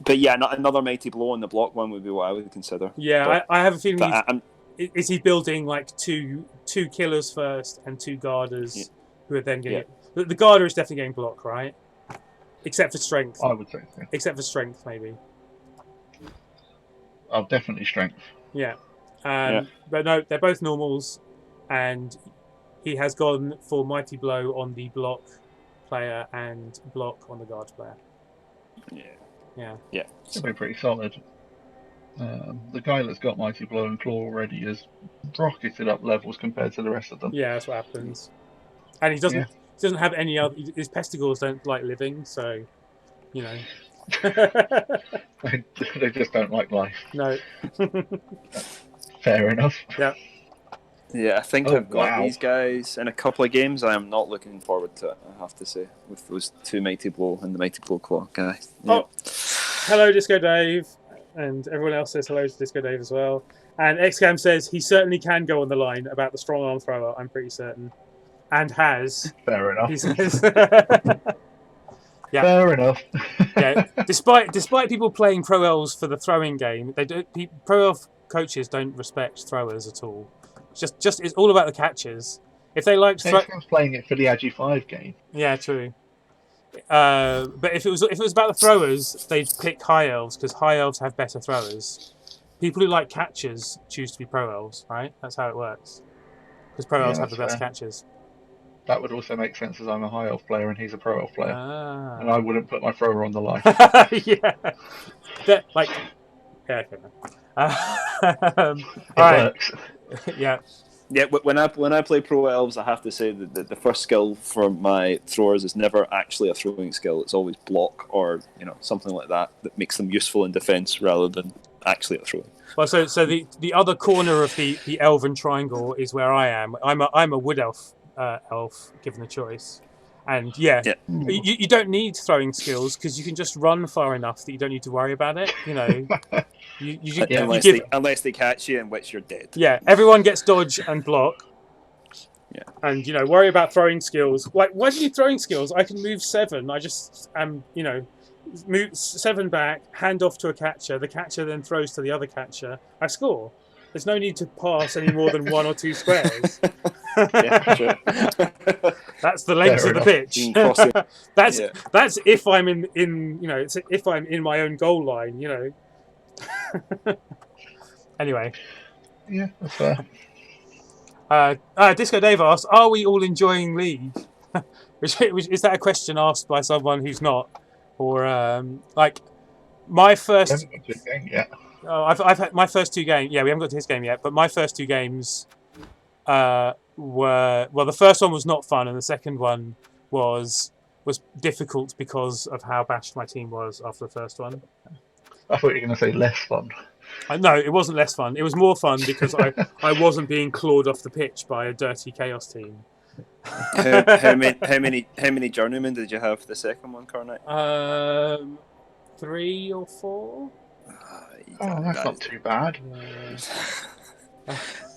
But yeah, another Mighty Blow on the block one would be what I would consider.
Yeah,
but,
I have a feeling is he building like two killers first and 2 guarders who are then getting the guarder is definitely getting block, right? Except for strength.
I would say so.
Except for strength, maybe.
Oh, definitely strength.
Yeah. But no, they're both normals, and he has gone for Mighty Blow on the block player and block on the guard player. Yeah.
It'll be pretty solid. The guy that's got Mighty Blow and Claw already has rocketed up levels compared to the rest of them.
Yeah, that's what happens. And he doesn't have any other. His pestigores don't like living, so you know.
They just don't like life.
No.
Fair enough.
Yeah.
Yeah, I think I've got these guys in a couple of games. I am not looking forward to it, I have to say, with those 2 Mighty Blow and the Mighty Blow Claw guy. Yeah.
Oh, hello, Disco Dave. And everyone else says hello to Disco Dave as well. And XCAM says he certainly can go on the line about the strong arm thrower, I'm pretty certain. And has.
Fair enough.
He says. Yeah.
Fair enough.
Yeah. Despite people playing Pro Elves for the throwing game, Pro Elf coaches don't respect throwers at all. Just it's all about the catches. If they liked
playing it for the Agi 5 game.
Yeah, true. But if it was about the throwers, they'd pick High Elves because High Elves have better throwers. People who like catches choose to be Pro Elves, right? That's how it works. Because Pro Elves have the best catches.
That would also make sense as I'm a High Elf player and he's a Pro Elf player. And I wouldn't put my thrower on the line.
Yeah. Okay. It
works.
Yeah.
Yeah, when I play Pro Elves, I have to say that the first skill for my throwers is never actually a throwing skill. It's always block or something like that makes them useful in defense rather than actually a throwing.
Well, so the other corner of the elven triangle is where I am. I'm a wood elf given the choice, and you don't need throwing skills because you can just run far enough that you don't need to worry about it.
Unless they catch you, in which you're dead.
Yeah, everyone gets dodge and block.
Yeah,
and worry about throwing skills. Like, why do you need throwing skills? I can move 7. I just move 7 back, hand off to a catcher. The catcher then throws to the other catcher. I score. There's no need to pass any more than 1 or 2 squares.
Yeah, sure.
That's the length of the pitch. That's if I'm in if I'm in my own goal line. Anyway.
Yeah, that's fair.
Disco Dave asks, "Are we all enjoying League?" which is that a question asked by someone who's not, or my first? I've had my first 2 games. Yeah, we haven't got to his game yet, but my first 2 games were the first one was not fun, and the second one was difficult because of how bashed my team was after the first one.
I thought you were going to say less fun.
No, it wasn't less fun. It was more fun because I wasn't being clawed off the pitch by a dirty chaos team.
How many journeymen did you have for the second one, Cornet?
3 or 4.
Oh, that's not too bad.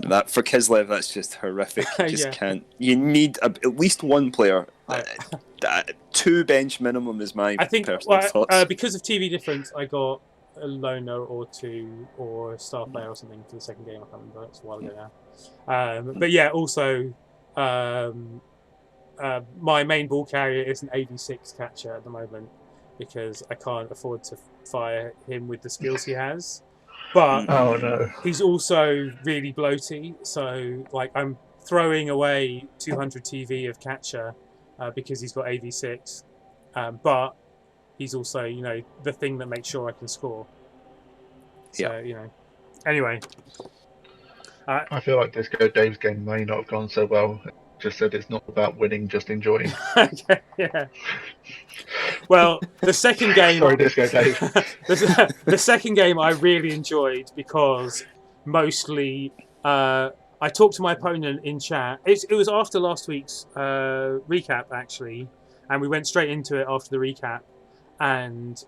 That for Kislev, that's just horrific. You just
Yeah.
can't. You need at least one player. 2 bench minimum is my
I think
personal thoughts.
because of TV difference, I got a loner or 2 or a star player or something for the second game. I can't remember. It's a while ago now. But yeah, also my main ball carrier is an 86 catcher at the moment because I can't afford to fire him with the skills he has. But
Oh no.
he's also really bloaty, so like I'm throwing away 200 TV of catcher because he's got AV6, but he's also the thing that makes sure I can score. So anyway.
I feel like Disco Dave's game may not have gone so well. Just said it's not about winning, just enjoying.
Okay, yeah. Well, the second game.
Sorry, Disco Dave.
the second game I really enjoyed because mostly I talked to my opponent in chat. It was after last week's recap actually, and we went straight into it after the recap, and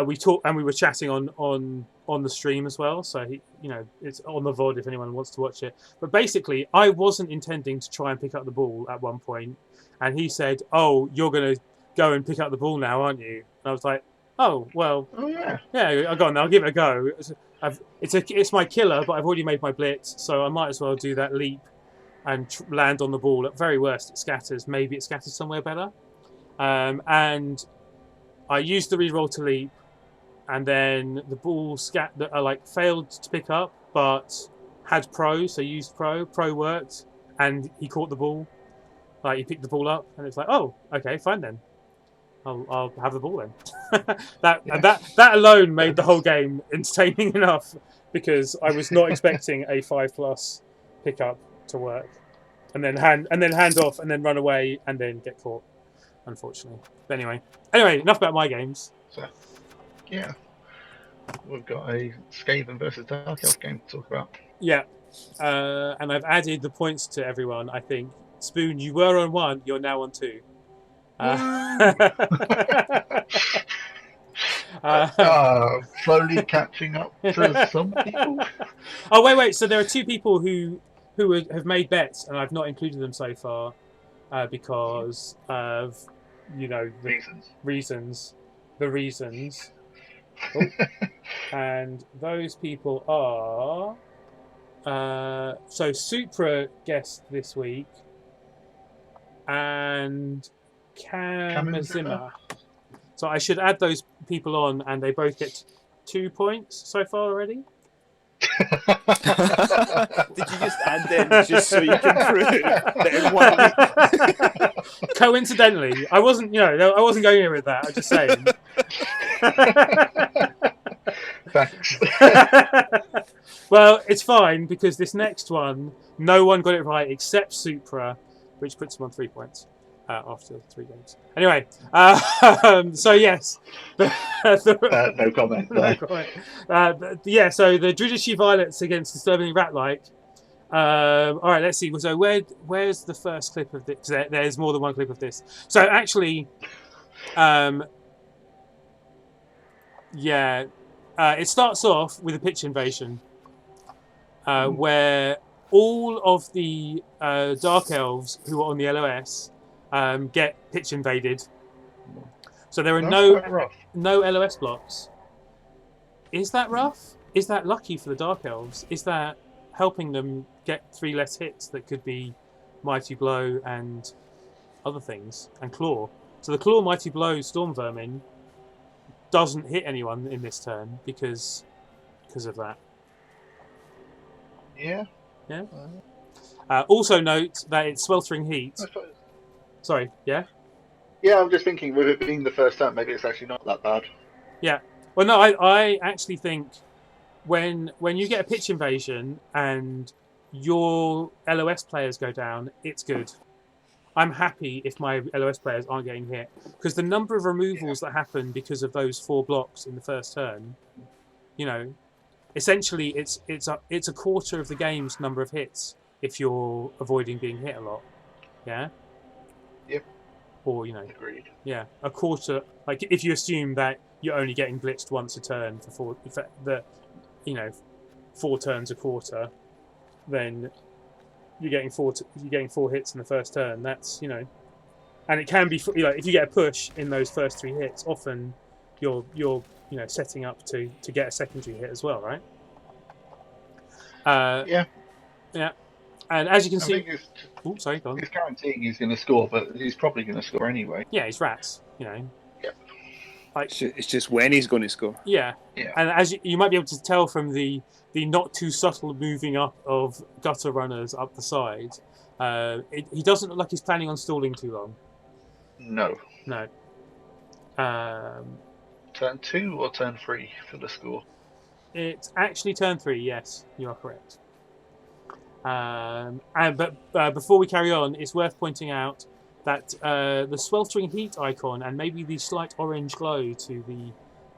we talked and we were chatting on the stream as well. So it's on the VOD if anyone wants to watch it. But basically, I wasn't intending to try and pick up the ball at one point, and he said, "Oh, you're gonna go and pick up the ball now, aren't you?" And I was like, "Oh, well,
Oh yeah.
I'll go on. I'll give it a go. It's my killer, but I've already made my blitz, so I might as well do that leap and land on the ball. At very worst, it scatters. Maybe it scatters somewhere better." And I used the reroll to leap, and then the ball failed to pick up, but had pro, so used pro. Pro worked, and he caught the ball. Like he picked the ball up, and it's like, oh, okay, fine then. I'll have the ball then. That alone made the whole game entertaining enough because I was not expecting a 5+ pickup to work, and then hand off, and then run away, and then get caught. Unfortunately, but anyway, enough about my games.
So, yeah, we've got a Skaven versus Dark Elf game to talk about.
Yeah, and I've added the points to everyone. I think Spoon, you were on 1, you're now on 2.
Slowly catching up to some people.
Oh wait! So there are 2 people who have made bets, and I've not included them so far because of the reasons. Oh. And those people are so Supra guest this week and Kamazima. So I should add those people on, and they both get 2 points so far already.
Did you just add them just so you can prove that in 1 week?
Coincidentally, I wasn't going in with that. I'm just saying.
Thanks.
Well, it's fine because this next one, no one got it right except Supra, which puts him on 3 points after 3 games. Anyway, so yes,
no comment.
No comment. Yeah, so the Druidish Violets against Disturbingly Rat-like. All right, let's see. So where's the first clip of this? There's more than one clip of this. So actually, it starts off with a pitch invasion where all of the Dark Elves who are on the LOS get pitch invaded. So there are no LOS blocks. Is that rough? Is that lucky for the Dark Elves? Is that helping them get 3 less hits that could be Mighty Blow and other things, and Claw? So the Claw, Mighty Blow, Storm Vermin doesn't hit anyone in this turn because of that.
Yeah.
Yeah. Also note that it's Sweltering Heat. Sorry, yeah?
Yeah, I'm just thinking, with it being the first turn, maybe it's actually not that bad.
Yeah. Well, no, I actually think when you get a pitch invasion and your LOS players go down, it's good. I'm happy if my LOS players aren't getting hit because the number of removals that happen because of those 4 blocks in the first turn, essentially it's a quarter of the game's number of hits if you're avoiding being hit a lot. Yeah.
Yep.
or
Agreed.
a quarter. Like if you assume that you're only getting blitzed once a turn for 4 turns a quarter, then you're getting 4 hits in the first turn. That's and it can be if you get a push in those first 3 hits, often you're setting up to get a secondary hit as well, right?
Yeah.
And as you can
I
see,
think
sorry, go on.
he's guaranteeing he's going to score, but he's probably going to score anyway.
Yeah, he's rats,
Yeah.
Like
It's just when he's going to score.
yeah,
Yeah.
and as you might be able to tell from the not too subtle moving up of gutter runners up the side, he doesn't look like he's planning on stalling too long.
No.
No.
Turn 2 or turn 3 for the score?
It's actually turn 3. Yes, you are correct. But before we carry on, it's worth pointing out that the sweltering heat icon and maybe the slight orange glow to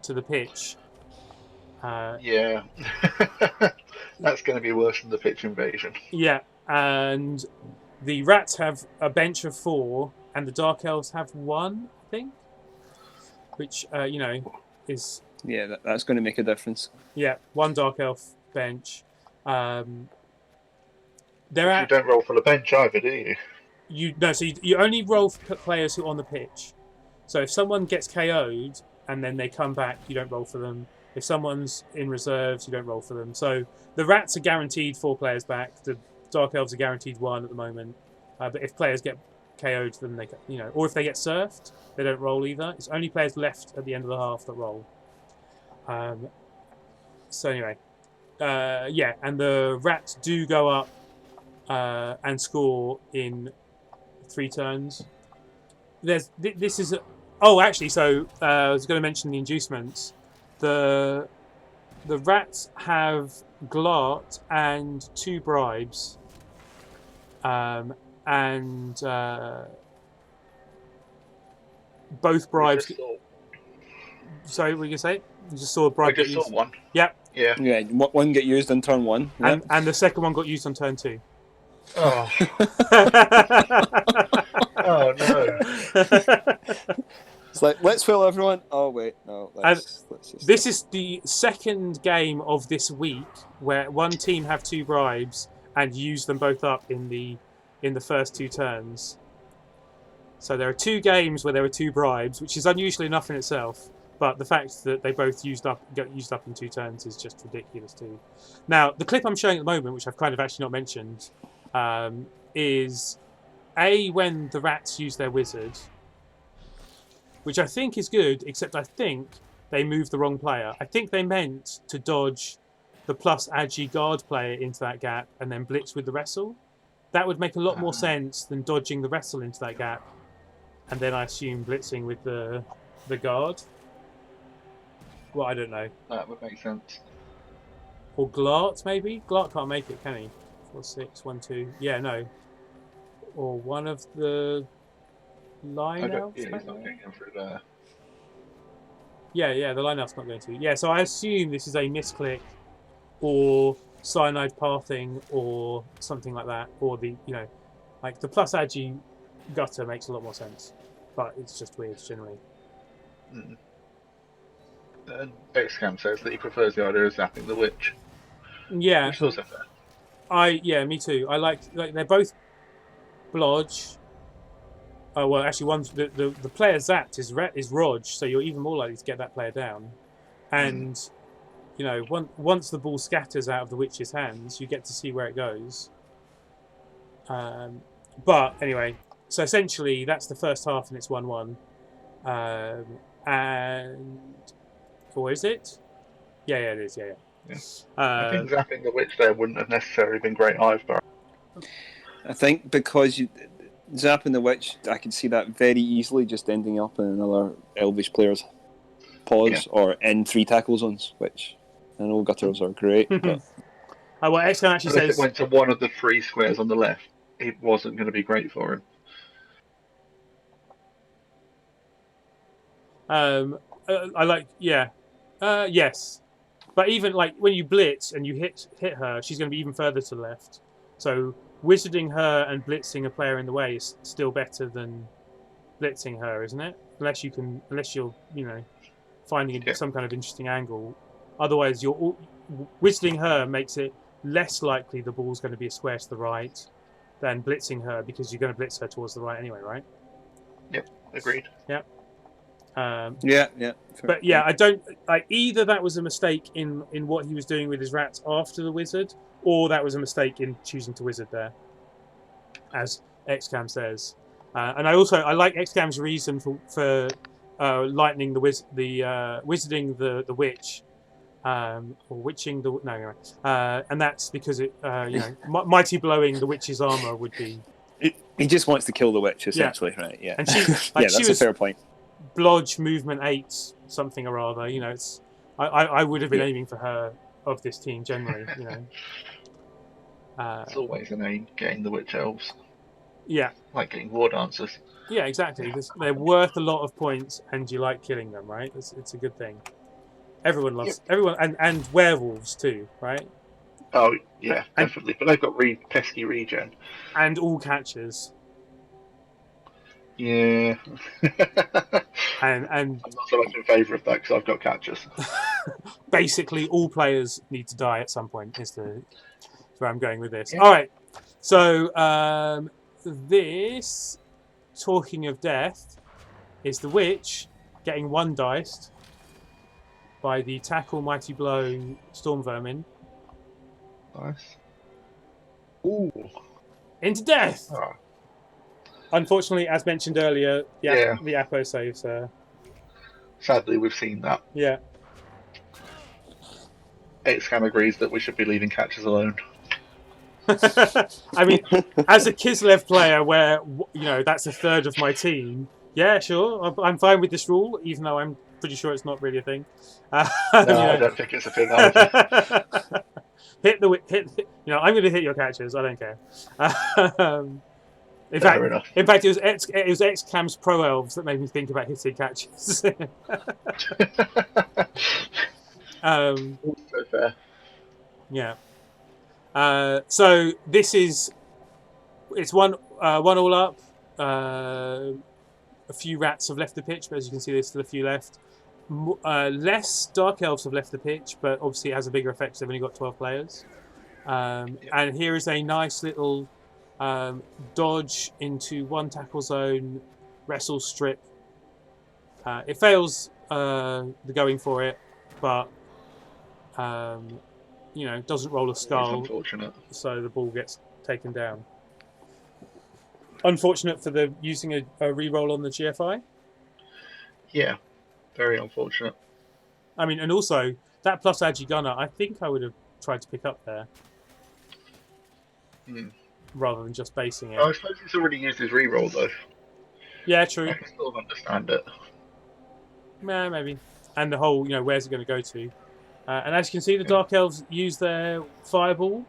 the pitch.
Yeah. That's going to be worse than the pitch invasion.
Yeah, and the rats have a bench of 4, and the dark elves have 1, I think. Which is
that's going to make a difference.
Yeah, 1 dark elf bench.
You don't roll for the bench either, do you?
So you only roll for players who are on the pitch. So if someone gets KO'd and then they come back, you don't roll for them. If someone's in reserves, you don't roll for them. So the rats are guaranteed 4 players back. The dark elves are guaranteed 1 at the moment. But if players get KO'd, then they or if they get surfed, they don't roll either. It's only players left at the end of the half that roll. So anyway, and the rats do go up and score in 3 turns. This is actually. So I was going to mention the inducements. The rats have Glart and 2 bribes, and both bribes. Sorry, what were you going to say? You just saw a bribe.
I just saw one.
Yep.
Yeah.
Yeah. One get used on turn 1. Yep.
And the second one got used on turn 2.
Oh. Oh no.
It's like, let's fill everyone. Oh wait, no. Let's just.
This is the second game of this week where one team have 2 bribes and use them both up in the first 2 turns. So there are 2 games where there are 2 bribes, which is unusual enough in itself. But the fact that they both get used up in 2 turns is just ridiculous too. Now, the clip I'm showing at the moment, which I've kind of actually not mentioned, is when the rats use their wizard, which I think is good, except I think they moved the wrong player. I think they meant to dodge the plus agi guard player into that gap and then blitz with the wrestle. That would make a lot more sense than dodging the wrestle into that gap and then I assume blitzing with the guard. Well, I don't know.
That would make sense.
Or Glart, maybe? Glart can't make it, can he? 4, 6, 1, 2. Yeah, no. Or one of the line elves?
Yeah, he's not getting him through there.
Yeah, the line elf's not going to. Yeah, so I assume this is a misclick or cyanide pathing or something like that. Or the plus agi gutter makes a lot more sense. But it's just weird generally.
Mm. Xcam says that he prefers the idea of zapping the witch.
Yeah.
Which is also fair.
Me too. I like they're both blodge. Oh well, actually, one's the player zapped is Rog, so you're even more likely to get that player down. And once the ball scatters out of the witch's hands, you get to see where it goes. But anyway, so essentially that's the first half, and it's 1-1. Or is it? Yeah, it is. Yeah.
I think zapping the witch there wouldn't have necessarily been great either.
I think because zapping the witch, I can see that very easily just ending up in another Elvish player's paws or in 3 tackle zones, which I know gutters are great. But
Xcom actually says
if it went to one of the 3 squares on the left, it wasn't going to be great for him.
Yes, but even when you blitz and you hit her, she's going to be even further to the left. So wizarding her and blitzing a player in the way is still better than blitzing her, isn't it? Unless you're finding
Yeah.
some kind of interesting angle. Otherwise, whistling her makes it less likely the ball's going to be a square to the right than blitzing her, because you're going to blitz her towards the right anyway, right?
Yep, agreed.
Yeah.
Yeah.
But yeah, I don't like either. That was a mistake in what he was doing with his rats after the wizard, or that was a mistake in choosing to wizard there, as XCAM says. And I like XCAM's reason for lightning wizarding the witch, or witching the and that's because it mighty blowing the witch's armor would be.
He just wants to kill the witch, essentially, right? Yeah.
And she,
that's a fair point.
Blodge movement 8 something or other. It's I would have been aiming for her of this team generally.
It's always an aim, getting the witch elves.
Yeah.
Like getting war dancers.
Yeah, exactly. They're worth a lot of points, and you like killing them, right? It's a good thing. Everyone loves everyone, and werewolves too, right?
Oh yeah, definitely. But they've got pesky regen.
And all catchers.
Yeah.
and
I'm not so much in favour of that because I've got catchers.
Basically, all players need to die at some point. Is where I'm going with this. Yeah. All right. So this, talking of death, is the witch getting one diced by the tackle mighty blow storm vermin.
Nice. Ooh.
Into death.
Oh.
Unfortunately, as mentioned earlier, the Apo saves her.
Sadly, we've seen that.
Yeah.
XCAM agrees that we should be leaving catchers alone.
I mean, as a Kislev player, where that's a third of my team. Yeah, sure, I'm fine with this rule, even though I'm pretty sure it's not really a thing.
No, I don't think it's a thing either.
hit. I'm going to hit your catchers. I don't care. In fact, it was XCAM's Pro Elves that made me think about hitting catchers.
So fair.
Yeah. So this is it's one all up. A few rats have left the pitch, but as you can see, there's still a few left. Less Dark Elves have left the pitch, but obviously it has a bigger effect. They've only got 12 players. And here is a nice little dodge into one tackle zone, wrestle strip. It fails the going for it, but doesn't roll a skull.
It's unfortunate.
So the ball gets taken down. Unfortunate for the using a reroll on the GFI.
Yeah, very unfortunate.
I mean, and also that plus Agi Gunner, I think I would have tried to pick up there. Rather than just basing it.
I suppose he's already used his reroll though.
Yeah, true.
I can still understand it.
Yeah, maybe. And the whole, where's it going to go to? And as you can see, the Dark Elves use their Fireball.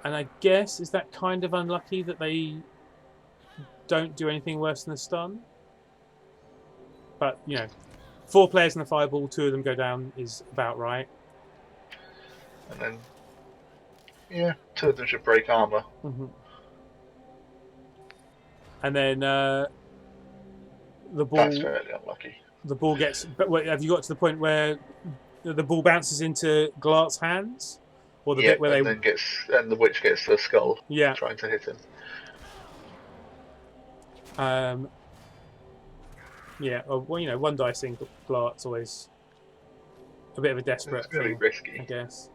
And I guess, is that kind of unlucky that they don't do anything worse than a stun? But, 4 players in the Fireball, 2 of them go down is about right.
And then, 2 of them should break armour.
Mm-hmm. And then the ball...
That's fairly unlucky.
The ball gets... But have you got to the point where the ball bounces into Glart's hands? Or the bit where
and the witch gets the skull trying to hit him. One dicing Glart's always a bit of a desperate thing. It's very risky,
I guess.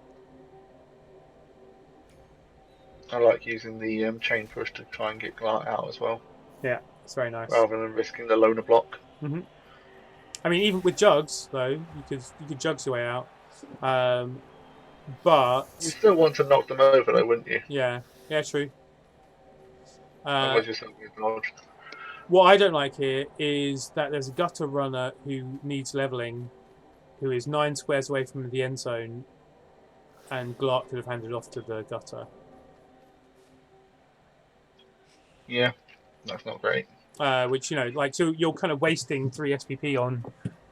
I like using the chain push to try and get Glart out as well.
Yeah, it's very nice.
Rather than risking the loner block.
Mm-hmm. I mean, even with jugs though, you could jugs your way out. But
you still want to knock them over though, wouldn't you?
Yeah, true.
Otherwise you're still being dodged.
What I don't like here is that there's a gutter runner who needs levelling, who is 9 squares away from the end zone, and Glart could have handed off to the gutter.
Yeah, that's not great.
Which, so you're kind of wasting 3 SPP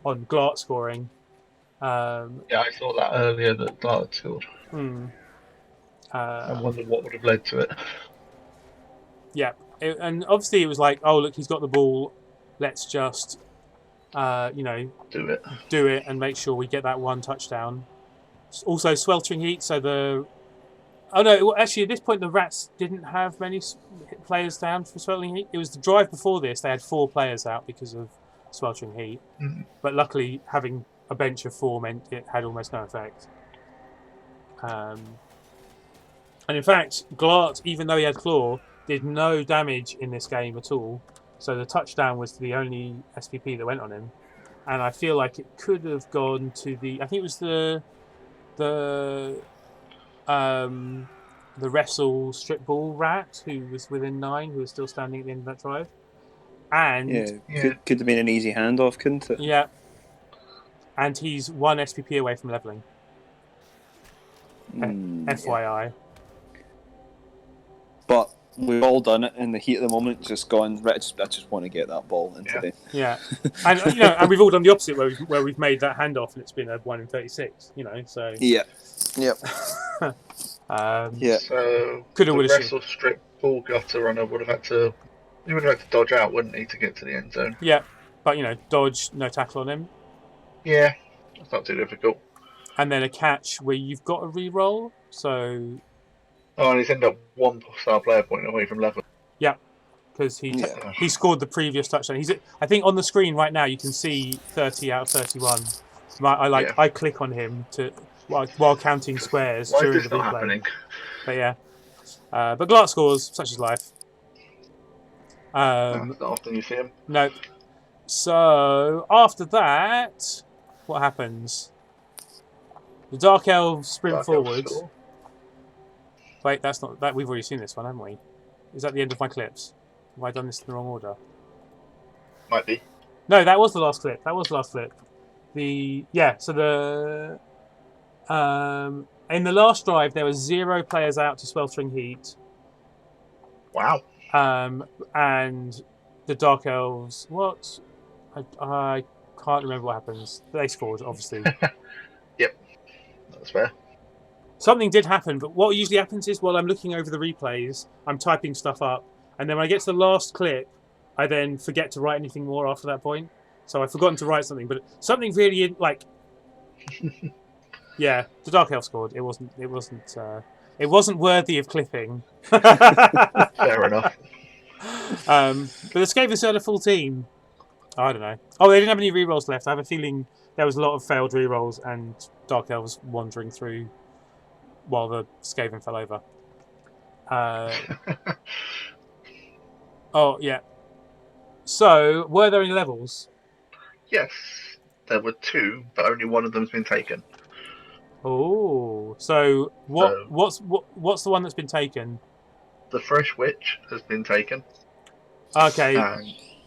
on Glart scoring.
I saw that earlier, that Glart had scored. I wondered what would have led to it.
Yeah, and obviously it was like, oh, look, he's got the ball. let's just
Do it.
and make sure we get that one touchdown. Also, sweltering heat. So actually, at this point, the Rats didn't have many players down for sweltering heat. It was the drive before this; they had 4 players out because of sweltering heat. But luckily, having a bench of 4 meant it had almost no effect. And in fact, Glart, even though he had Claw, did no damage in this game at all. So the touchdown was the only SPP that went on him. And I feel like it could have gone to I think it was the wrestle strip ball rat who was within 9, who was still standing at the end of that drive. And
could have been an easy handoff, couldn't it?
Yeah. And he's 1 SPP away from leveling. FYI.
But we've all done it in the heat of the moment, just gone, right, I just want to get that ball into the...
Yeah. And and we've all done the opposite where we've made that handoff and it's been a 1 in 36, so...
Yeah. Yep.
So
could have,
the wrestle strip ball gutter runner would have had to dodge out, wouldn't he, to get to the end zone?
Yeah. But, dodge, no tackle on him.
Yeah. That's not too difficult.
And then a catch where you've got a re-roll, so...
Oh, and he's ended up 1 star player point away from level.
Yeah, because he scored the previous touchdown. I think on the screen right now you can see 30 out of 31. I click on him while counting squares during the replay.
Happening?
But yeah, but Glart scores, such is life.
Not often you see him.
No. So after that, what happens? The Dark Elves sprint forward. Wait, that's not that. We've already seen this one, haven't we? Is that the end of my clips? Have I done this in the wrong order?
Might be.
No, that was the last clip. In the last drive, there were 0 players out to sweltering heat.
Wow.
And the Dark Elves. What? I can't remember what happens. They scored, obviously.
Yep, that's fair.
Something did happen, but what usually happens is while I'm looking over the replays, I'm typing stuff up, and then when I get to the last clip, I then forget to write anything more after that point. So I've forgotten to write something, but something really yeah, the Dark Elf scored. It wasn't worthy of clipping.
Fair enough.
But the Scavens had a full team. I don't know. Oh, they didn't have any rerolls left. I have a feeling there was a lot of failed rerolls and Dark Elves wandering through while the Skaven fell over. Oh, yeah. So, were there any levels?
Yes, there were 2, but only one of them's been taken.
Oh, so what's the one that's been taken?
The Fresh Witch has been taken.
Okay,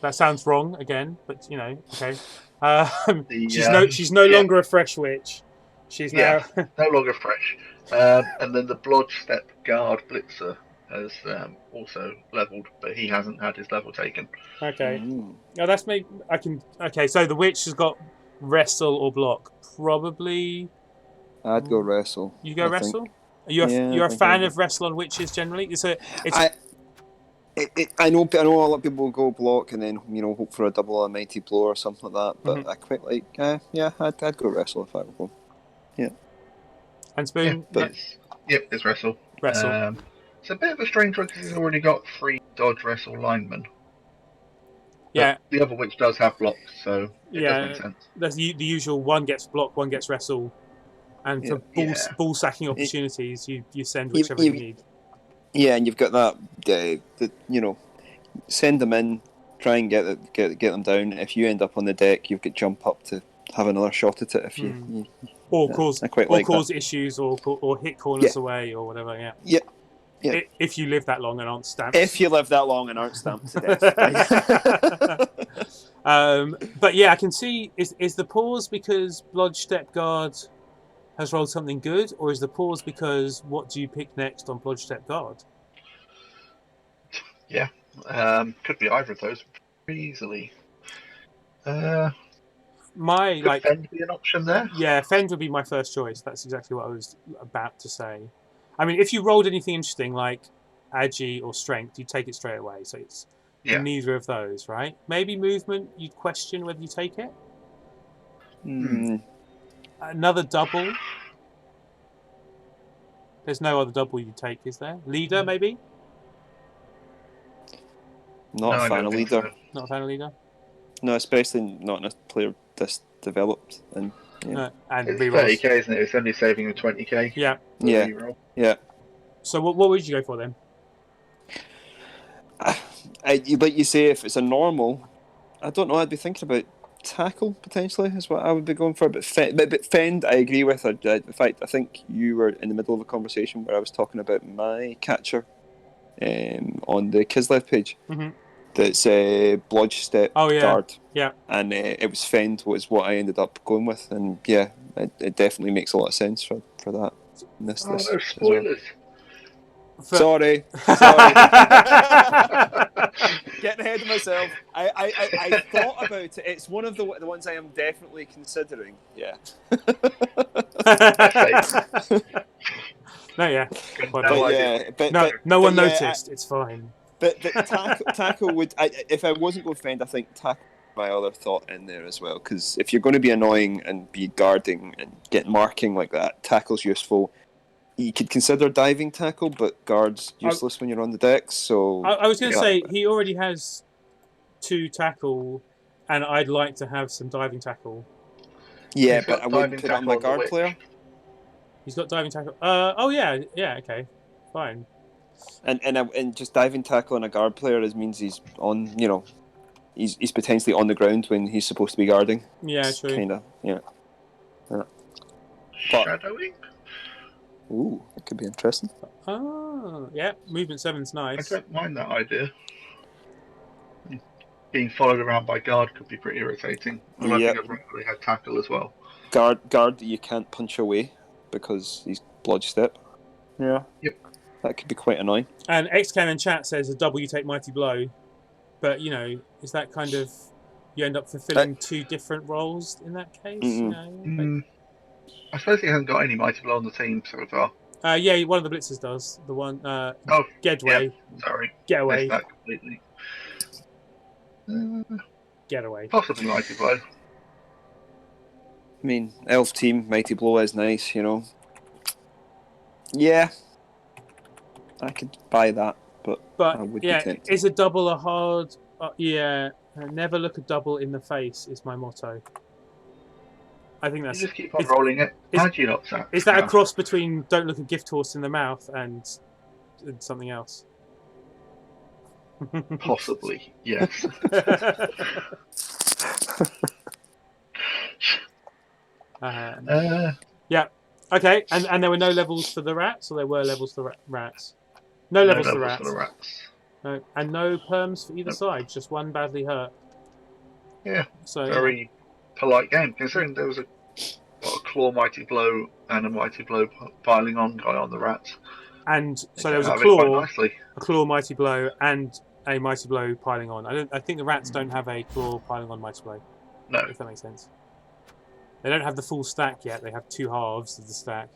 that sounds wrong again, but okay. She's no longer a Fresh Witch. She's now
no longer fresh. And then the Blodgestep Guard Blitzer has also leveled, but he hasn't had his level taken.
Okay. Oh, that's me. Okay, so the Witch has got Wrestle or Block. Probably.
I'd go Wrestle.
You go Wrestle? You're a fan of Wrestle on Witches generally?
I know a lot of people go Block and then hope for a double a mighty blow or something like that. But I quite like I'd go Wrestle if I were going. Yeah.
And Spoon?
It's Wrestle.
Wrestle.
It's a bit of a strange one because he's already got 3 dodge wrestle linemen.
Yeah.
But the other Witch does have blocks, so it does make sense.
That's the usual. One gets block, one gets wrestle, and for ball sacking opportunities, you send whichever you need.
Yeah, and you've got that. Send them in, try and get them down. If you end up on the deck, you've got jump up to have another shot at it. If you
cause issues or hit corners away or whatever. Yeah.
Yep. Yeah.
If you live that long and aren't stamped.
If you live that long and aren't stamped to death.
But yeah, I can see. Is the pause because Blodgestep Guard has rolled something good, or is the pause because what do you pick next on Blodgestep Guard?
Yeah, could be either of those easily. Could Fend be an option there?
Yeah, Fend would be my first choice. That's exactly what I was about to say. I mean, if you rolled anything interesting like Agi or Strength, you take it straight away. So
Yeah.
Neither of those, right? Maybe movement, you'd question whether you take it. Another double. There's no other double you take, is there? Leader, maybe?
Not
No,
a
I
fan
don't
of
think
leader.
so.
Not a fan of leader?
No, especially not in a player this developed. And
And
It's
rerolls.
30k, isn't it? It's only saving him 20k.
Yeah.
for
Yeah.
reroll.
Yeah.
So what would you go for then?
Like you say, if it's a normal, I don't know. I'd be thinking about tackle potentially is what I would be going for. But fend, I agree with. In fact, I think you were in the middle of a conversation where I was talking about my catcher on the Kislev page.
Mm-hmm.
That's blodge step guard.
Yeah.
And it was fend was what I ended up going with, and yeah, it definitely makes a lot of sense for that.
No spoilers.
Sorry. Getting ahead of myself. I thought about it. It's one of the ones I am definitely considering. Yeah.
No, yeah.
No
one noticed. It's fine.
But tackle would. If I wasn't going fend, I think tackle my other thought in there as well. Because if you're going to be annoying and be guarding and get marking like that, tackle's useful. You could consider diving tackle, but guard's useless when you're on the decks. So
I was going to say he already has 2 tackle, and I'd like to have some diving tackle.
Yeah, but I wouldn't put it on my guard player.
He's got diving tackle. Okay, fine.
And just diving tackle on a guard player means he's on. He's potentially on the ground when he's supposed to be guarding.
Yeah, true.
Kinda, yeah.
Shadowing.
Ooh, that could be interesting.
Oh, yeah. Movement 7's nice.
I don't mind that idea. Being followed around by guard could be pretty irritating. I think I've really had tackle as well.
Guard that you can't punch away because he's blodge step. Yeah.
Yep.
That could be quite annoying.
And Xcan chat says a double you take mighty blow, but is that kind of you end up fulfilling 2 different roles in that case?
I suppose he hasn't got any mighty blow on the team so far.
Yeah, one of the blitzers does. The one. Getaway.
Yeah, sorry.
Getaway.
Missed that completely.
Getaway.
Possibly mighty blow.
I mean, elf team mighty blow is nice, Yeah, I could buy that, but I would be tempted.
Is a double a hard? Never look a double in the face is my motto. I think that's.
You just keep on rolling it. How do you not say?
Is that a cross between don't look a gift horse in the mouth and something else?
Possibly, yes.
Yeah. Okay, and there were no levels for the rats, or there were levels for rats? No levels for rats. No, and no perms for either side. Just one badly hurt.
Yeah.
So
very polite game, considering there was a claw mighty blow and a mighty blow piling on guy on the rats.
And so there was a claw mighty blow, and a mighty blow piling on. I think the rats don't have a claw piling on mighty blow.
No,
if that makes sense. They don't have the full stack yet. They have 2 halves of the stack.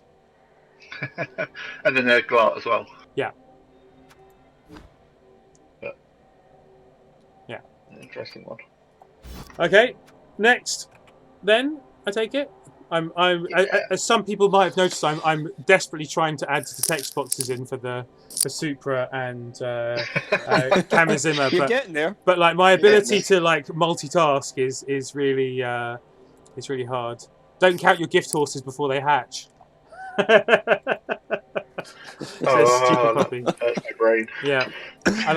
And then they're Glart as well.
Yeah.
But,
yeah.
An interesting one.
Okay, next. Then I take it. As some people might have noticed, I'm desperately trying to add to the text boxes in for Supra and Kamazima.
You're getting there.
But like my ability to like multitask is really hard. Don't count your gift horses before they hatch. Stupid puppy.
That's my brain.
Yeah, I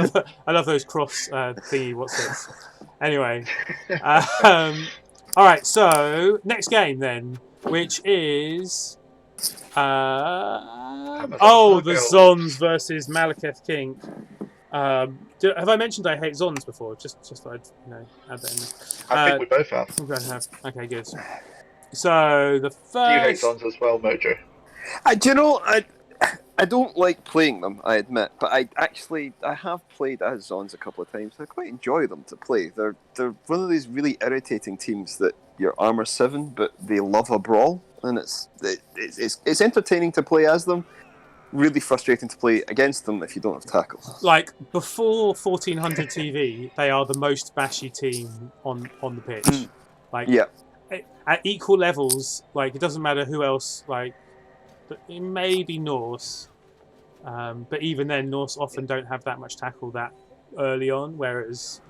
love those cross thingy. What's this? Anyway, all right. So next game then, which is the Zons versus Malekith King. Have I mentioned I hate Zons before? Just so I'd add that in.
I think we both have.
We both have. Okay, good. So the first.
You hate Zons as well, Mojo.
I don't like playing them, I admit, but I have played as Zons a couple of times. I quite enjoy them to play. They're one of these really irritating teams that you're armor 7, but they love a brawl, and it's entertaining to play as them. really frustrating to play against them if you don't have tackle.
Like before 1400 TV, they are the most bashy team on the pitch. Like
Yeah.
at equal levels, like it doesn't matter who else. Like maybe Norse, but even then, Norse often don't have that much tackle that early on. Whereas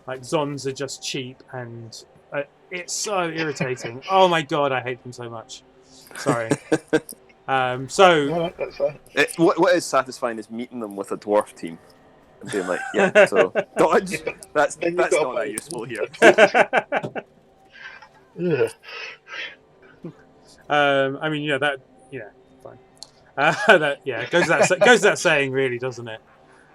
like Zons are just cheap, and it's so irritating. Oh my god, I hate them so much. Sorry.
No, that's fine.
What is satisfying is meeting them with a dwarf team and being like, yeah, so dodge. That's
Then you've
not
got
that useful here.
Yeah.
I mean, that, fine. That goes that saying, really, doesn't it?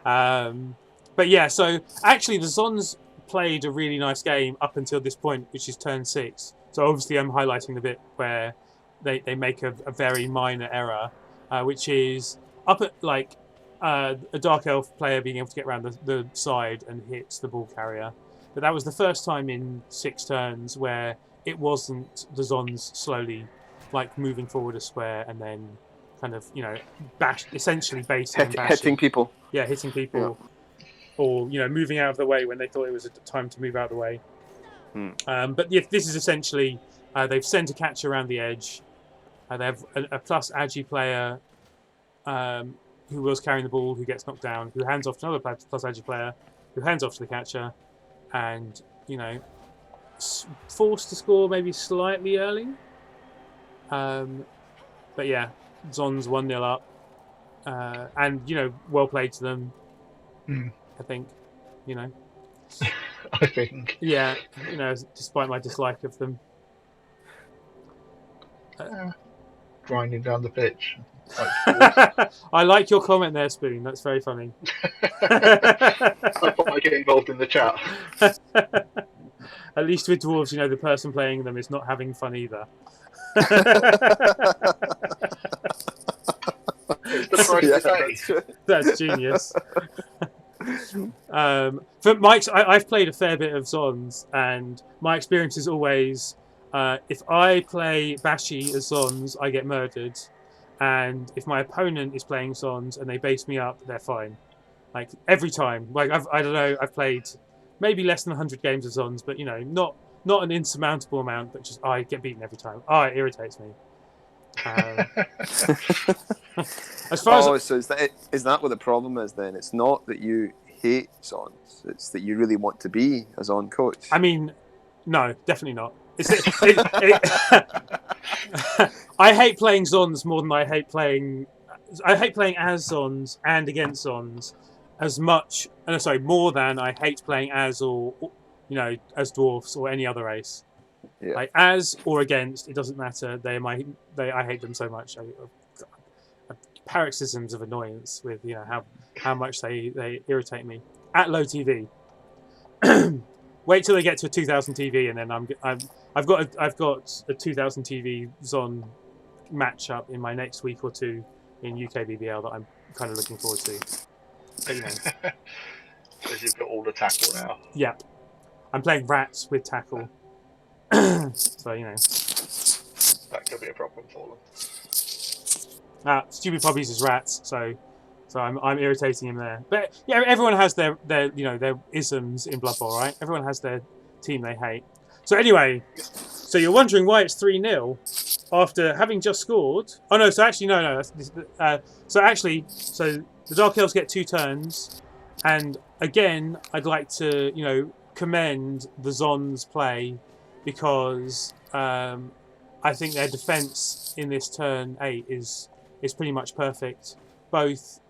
But yeah, so actually, the Zons played a really nice game up until this point, which is turn 6. So obviously, I'm highlighting the bit where they make a very minor error, which is up at like a Dark Elf player being able to get around the side and hit the ball carrier. But that was the first time in 6 turns where it wasn't the Zons slowly like moving forward a square and then kind of essentially baiting and bashing.
Hitting people.
Yeah, hitting people, or moving out of the way when they thought it was a time to move out of the way. But yeah, this is essentially they've sent a catcher around the edge. They have a plus agi player who was carrying the ball, who gets knocked down, who hands off to another plus agi player, who hands off to the catcher, and forced to score maybe slightly early. But yeah, Zons 1-0 up, and well played to them. I think,
I think.
Yeah, despite my dislike of them.
Grinding down the pitch.
I like your comment there, Spoon. That's very funny.
I thought I'd get involved in the chat.
At least with dwarves, the person playing them is not having fun either.
It's the price to pay.
That's genius. For Mike's, I've played a fair bit of Zons, and my experience is always if I play Bashi as Zons, I get murdered, and if my opponent is playing Zons and they base me up, they're fine. Like every time. Like I don't know, I've played maybe less than 100 games of Zons, but not an insurmountable amount, but just I get beaten every time. It irritates me. As far as
so is that what the problem is then? It's not that you hate Zons, it's that you really want to be a Zon coach.
I mean, no, definitely not. I hate playing Zons more than I hate playing as Zons and against Zons more than I hate playing as or as dwarfs or any other race.
Yeah.
Like as or against, it doesn't matter. I hate them so much. Paroxysms of annoyance with how much they irritate me at low TV. Wait till they get to a 2000 TV, and then I've got a 2000 TV Zon matchup in my next week or two in UK BBL that I'm kind of looking forward to. But,
Because you've got all the tackle now.
Yeah, I'm playing rats with tackle, so
That could be a problem for them.
Stupid Puppies is rats, so I'm irritating him there. But yeah, everyone has their isms in Blood Bowl, right? Everyone has their team they hate. So anyway, so you're wondering why it's 3-0 after having just scored. Oh no, so actually no. So the Dark Elves get 2 turns, and again I'd like to commend the Zons play because I think their defense in this turn 8 is pretty much perfect, both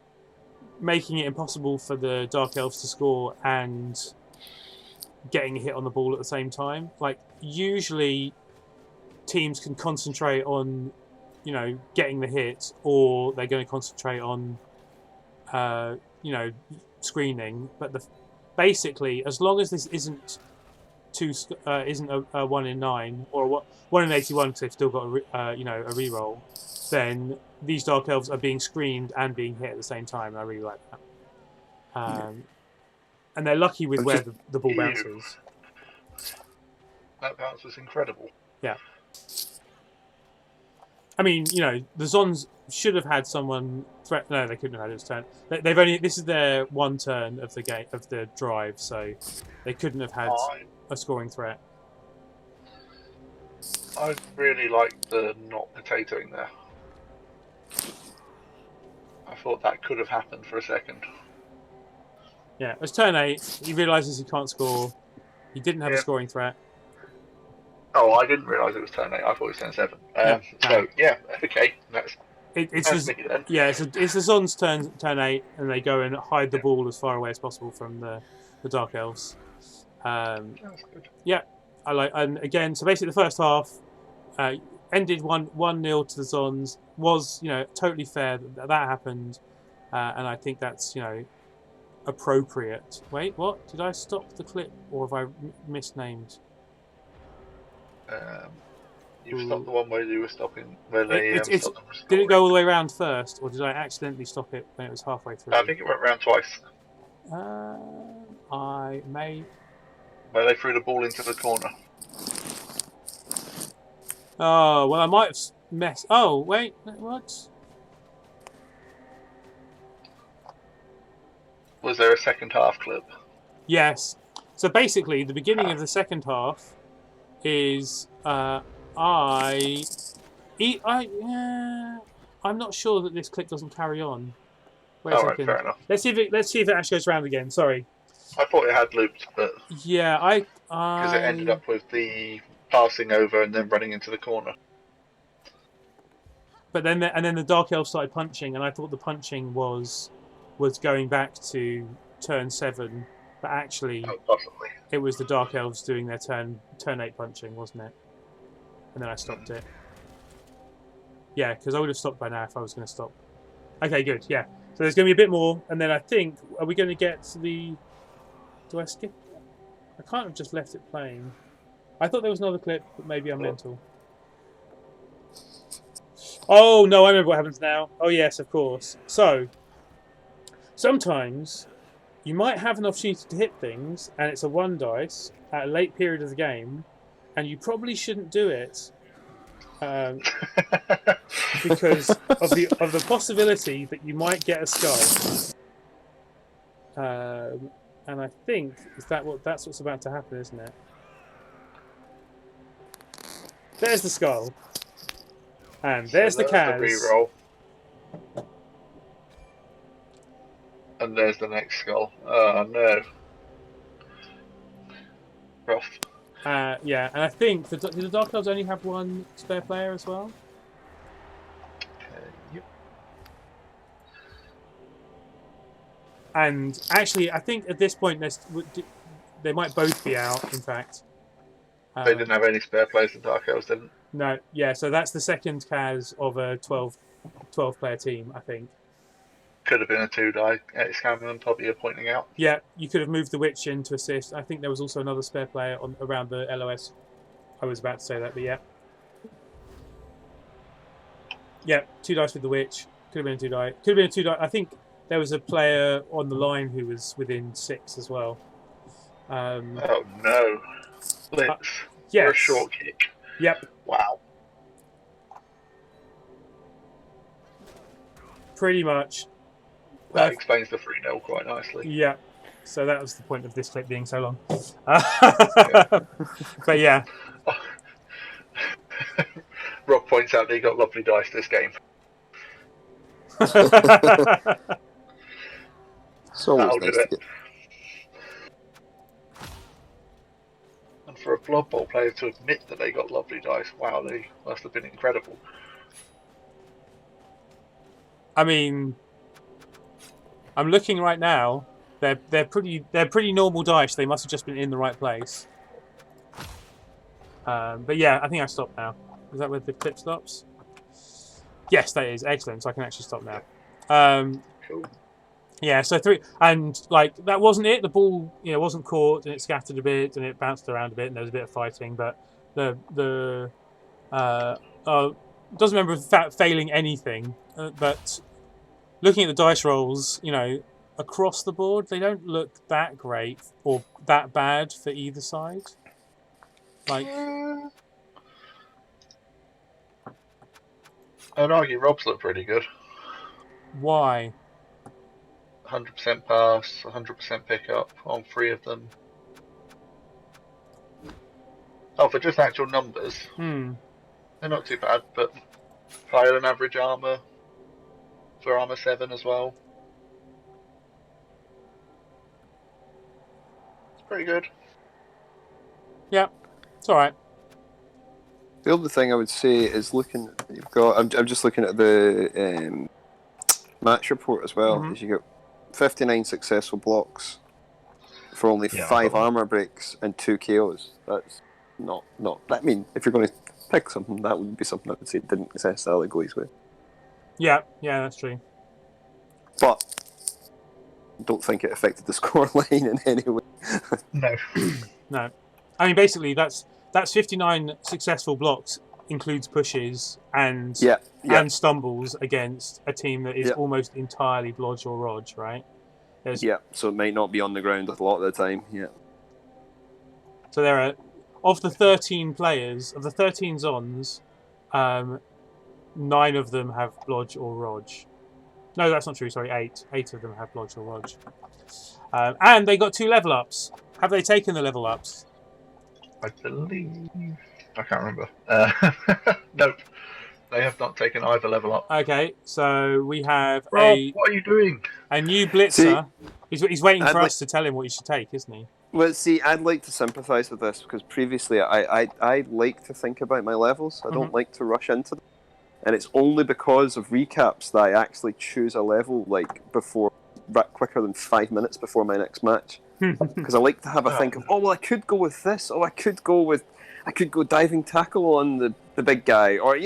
making it impossible for the Dark Elves to score and getting a hit on the ball at the same time. Like usually teams can concentrate on getting the hit, or they're going to concentrate on screening, but basically as long as this isn't a 1 in 9 or 1 in 81 because they've still got a reroll, then these Dark Elves are being screened and being hit at the same time, and I really like that. And they're lucky with where the ball bounces.
That bounce was incredible.
Yeah. I mean, the Zons should have had someone threat. No, they couldn't have had its turn. They've only. This is their one turn of the game of the drive, so they couldn't have had a scoring threat.
I really like the not potatoing there. I thought that could have happened for a second.
Yeah, it's turn 8. He realizes he can't score. He didn't have a scoring threat.
Oh, I didn't realise it was turn 8. I thought it was turn 7. So yeah, okay,
it's
me then.
Yeah, it's the Zon's turn 8, and they go and hide the ball as far away as possible from the Dark Elves.
That's good.
Yeah, and again, so basically the first half ended 1-0 to the Zons. Was totally fair that happened, and I think that's appropriate. Wait, what? Did I stop the clip, or have I misnamed?
You stopped the one where you were stopping, where they stopped them.
Did it go all the way around first, or did I accidentally stop it when it was halfway through?
I think it went round twice.
I may.
Where they threw the ball into the corner.
Oh well, I might have messed. Oh wait, what?
Was there a second half clip?
Yes. So basically, the beginning of the second half is I'm not sure that this clip doesn't carry on. Wait a second.
Fair enough.
Let's see if it actually goes round again. Sorry.
I thought it had looped, but
yeah,
because it ended up with the passing over and then running into the corner.
But then the Dark Elf started punching, and I thought the punching was going back to turn 7, but actually
possibly
it was the Dark Elves doing their turn 8 punching, wasn't it? And then I stopped it. Yeah, because I would have stopped by now if I was going to stop. Okay, good. Yeah. So there's going to be a bit more, and then I think, are we going to get to the? Do I skip? I can't have just left it playing. I thought there was another clip, but maybe I'm mental. Oh no, I remember what happens now. Oh yes, of course. So sometimes you might have an opportunity to hit things, and it's a 1 dice at a late period of the game, and you probably shouldn't do it because of the possibility that you might get a skull. And I think that's what's about to happen, isn't it? There's the skull, and there's the Kaz.
The reroll. And there's the next skull. Oh no. Rough.
Yeah, and I think do the Dark Elves only have 1 spare player as well?
Yep.
And actually, I think at this point they might both be out. In fact,
They didn't have any spare players. The Dark Elves didn't.
No, yeah. So that's the second Kaz of a 12 player team, I think.
Could have been a 2-die. It's Cameron probably are pointing out.
Yeah, you could have moved the Witch in to assist. I think there was also another spare player around the LOS. I was about to say that, but yeah. Yeah, 2 dice with the Witch. Could have been a 2-die. Could have been a 2-die. I think there was a player on the line who was within 6 as well.
Oh no. Blitz.
Yes.
For a short kick.
Yep.
Wow.
Pretty much.
That explains the 3-0 quite nicely.
Yeah. So that was the point of this clip being so long. But yeah.
Rob points out that he got lovely dice this game.
So
That'll do
nice to
it.
get.
And for a Blood Bowl player to admit that they got lovely dice, wow, they must have been incredible.
I mean, I'm looking right now. They're pretty normal dice. They must have just been in the right place. But yeah, I think I stopped now. Is that where the clip stops? Yes, that is excellent. So I can actually stop now.
Cool.
Yeah, so 3, and like that wasn't it. The ball, wasn't caught, and it scattered a bit, and it bounced around a bit, and there was a bit of fighting. But doesn't remember failing anything. But looking at the dice rolls, across the board, they don't look that great or that bad for either side. Like,
I'd argue Rob's looked pretty good.
Why?
100% pass, 100% pickup on 3 of them. Oh, for just actual numbers, they're not too bad, but higher than average armor for armor 7 as well. It's pretty good.
Yeah, it's all right.
The other thing I would say is looking. You've got. I'm just looking at the match report as well. Is you got 59 successful blocks for only 5 armor breaks and 2 KOs. That's not. I mean, if you're going to pick something, that would be something I would say didn't necessarily go his way.
Yeah, that's true.
But I don't think it affected the scoreline in any way.
No.
No. I mean, basically, that's 59 successful blocks includes pushes and stumbles against a team that is almost entirely blodge or rodge, right?
So it might not be on the ground a lot of the time. Yeah.
So there are, of the 13 players, of the 13 Zons, 9 of them have blodge or rodge. No, that's not true. Sorry, 8. 8 of them have blodge or rodge. And they got 2 level ups. Have they taken the level ups?
I believe. I can't remember. Nope. They have not taken either level up.
Okay, so we have
Rob, what are you doing?
A new blitzer. He's waiting for us to tell him what he should take, isn't he?
Well, see, I'd like to sympathise with this because previously I like to think about my levels. I don't like to rush into them. And it's only because of recaps that I actually choose a level quicker than 5 minutes before my next match. Because I like to have a think of, I could go with this. I could go diving tackle on the big guy. Or, I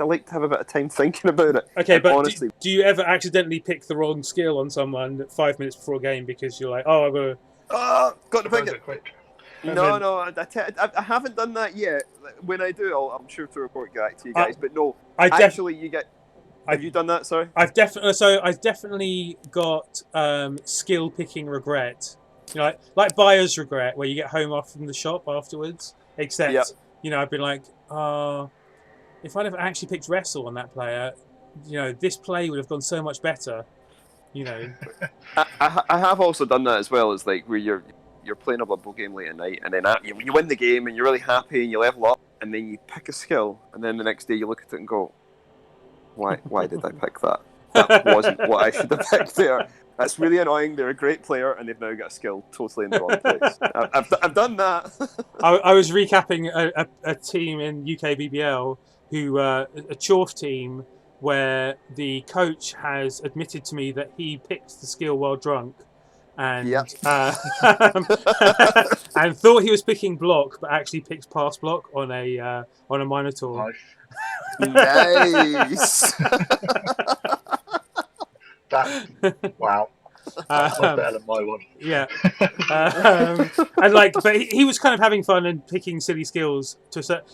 like to have a bit of time thinking about it.
Okay,
and
but
honestly,
do you ever accidentally pick the wrong skill on someone 5 minutes before a game because you're like, I've
got to pick it
quick.
No, I haven't done that yet. When I do, I'm sure to report back to you guys. But no, have you done that? Sorry,
I've definitely got skill picking regret. Like buyer's regret, where you get home off from the shop afterwards. Except, I've been like, if I'd have actually picked wrestle on that player, this play would have gone so much better.
I have also done that as well. As like where you're playing a Blood Bowl game late at night, and then you win the game, and you're really happy, and you level up, and then you pick a skill, and then the next day you look at it and go, Why did I pick that? That wasn't what I should have picked there. That's really annoying. They're a great player, and they've now got a skill totally in the wrong place. I've done that.
I was recapping a team in UK BBL who a Chorf team where the coach has admitted to me that he picked the skill while drunk, and and thought he was picking block, but actually picked pass block on a Minotaur.
Nice.
Wow. That's much better than my one.
Yeah. But he was kind of having fun and picking silly skills.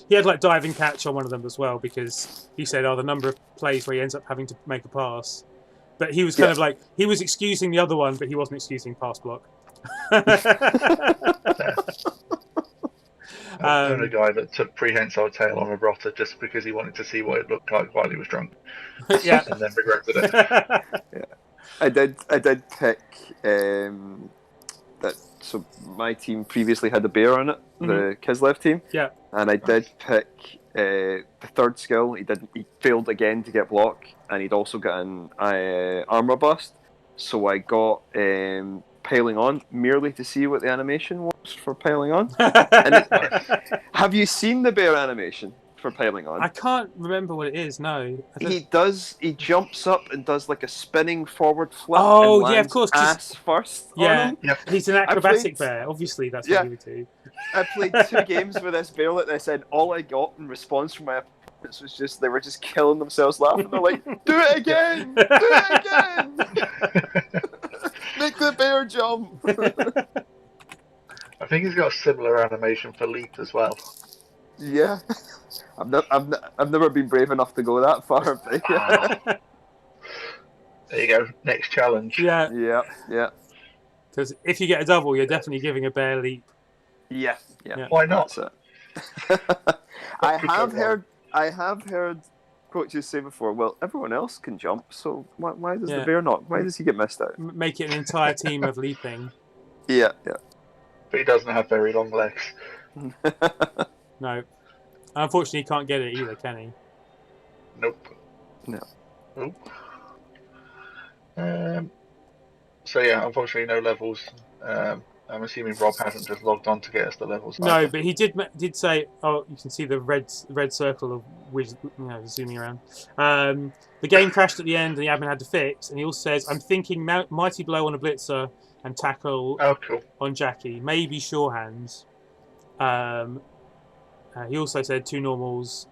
He had like dive and catch on one of them as well, because he said, the number of plays where he ends up having to make a pass. But he was kind of like, he was excusing the other one, but he wasn't excusing pass block.
I known a guy that took prehensile tail on a rotter just because he wanted to see what it looked like while he was drunk.
Yeah.
And then regretted it.
I did pick that. So my team previously had a bear on it, the Kislev team.
Yeah.
And I did pick the third skill. He failed again to get block, and he'd also got an armor bust. So I got piling on merely to see what the animation was for piling on. Have you seen the bear animation for piling on?
I can't remember what it is. No.
He jumps up and does like a spinning forward flip.
Oh,
and
yeah, of course.
Ass first.
Yeah,
on him.
He's an acrobatic bear. Obviously, that's what he would do.
I played 2 games with this bear like this, and all I got in response from my opponents was just they were just killing themselves laughing. They're like, "Do it again! Do it again! Make the bear jump!"
I think he's got a similar animation for Leap as well.
Yeah, I've never been brave enough to go that far. But
Wow. There you go. Next challenge.
Yeah. Because if you get a double, you're definitely giving a bear leap.
Yeah.
Why not?
I have heard coaches say before, well, everyone else can jump, so why does
Yeah.
the bear not? Why does he get missed out?
Make it an entire team of leaping.
Yeah.
But he doesn't have very long legs.
No. Unfortunately, he can't get it either, can he?
Nope.
No.
Nope. So yeah, unfortunately, no levels. I'm assuming Rob hasn't just logged on to get us the levels.
No,
either.
but he did say. Oh, you can see the red circle of zooming around. The game crashed at the end, and the admin had to fix. And he also says, "I'm thinking mighty blow on a blitzer and tackle
Oh, cool.
on Jackie, maybe sure hands." He also said 2 normals,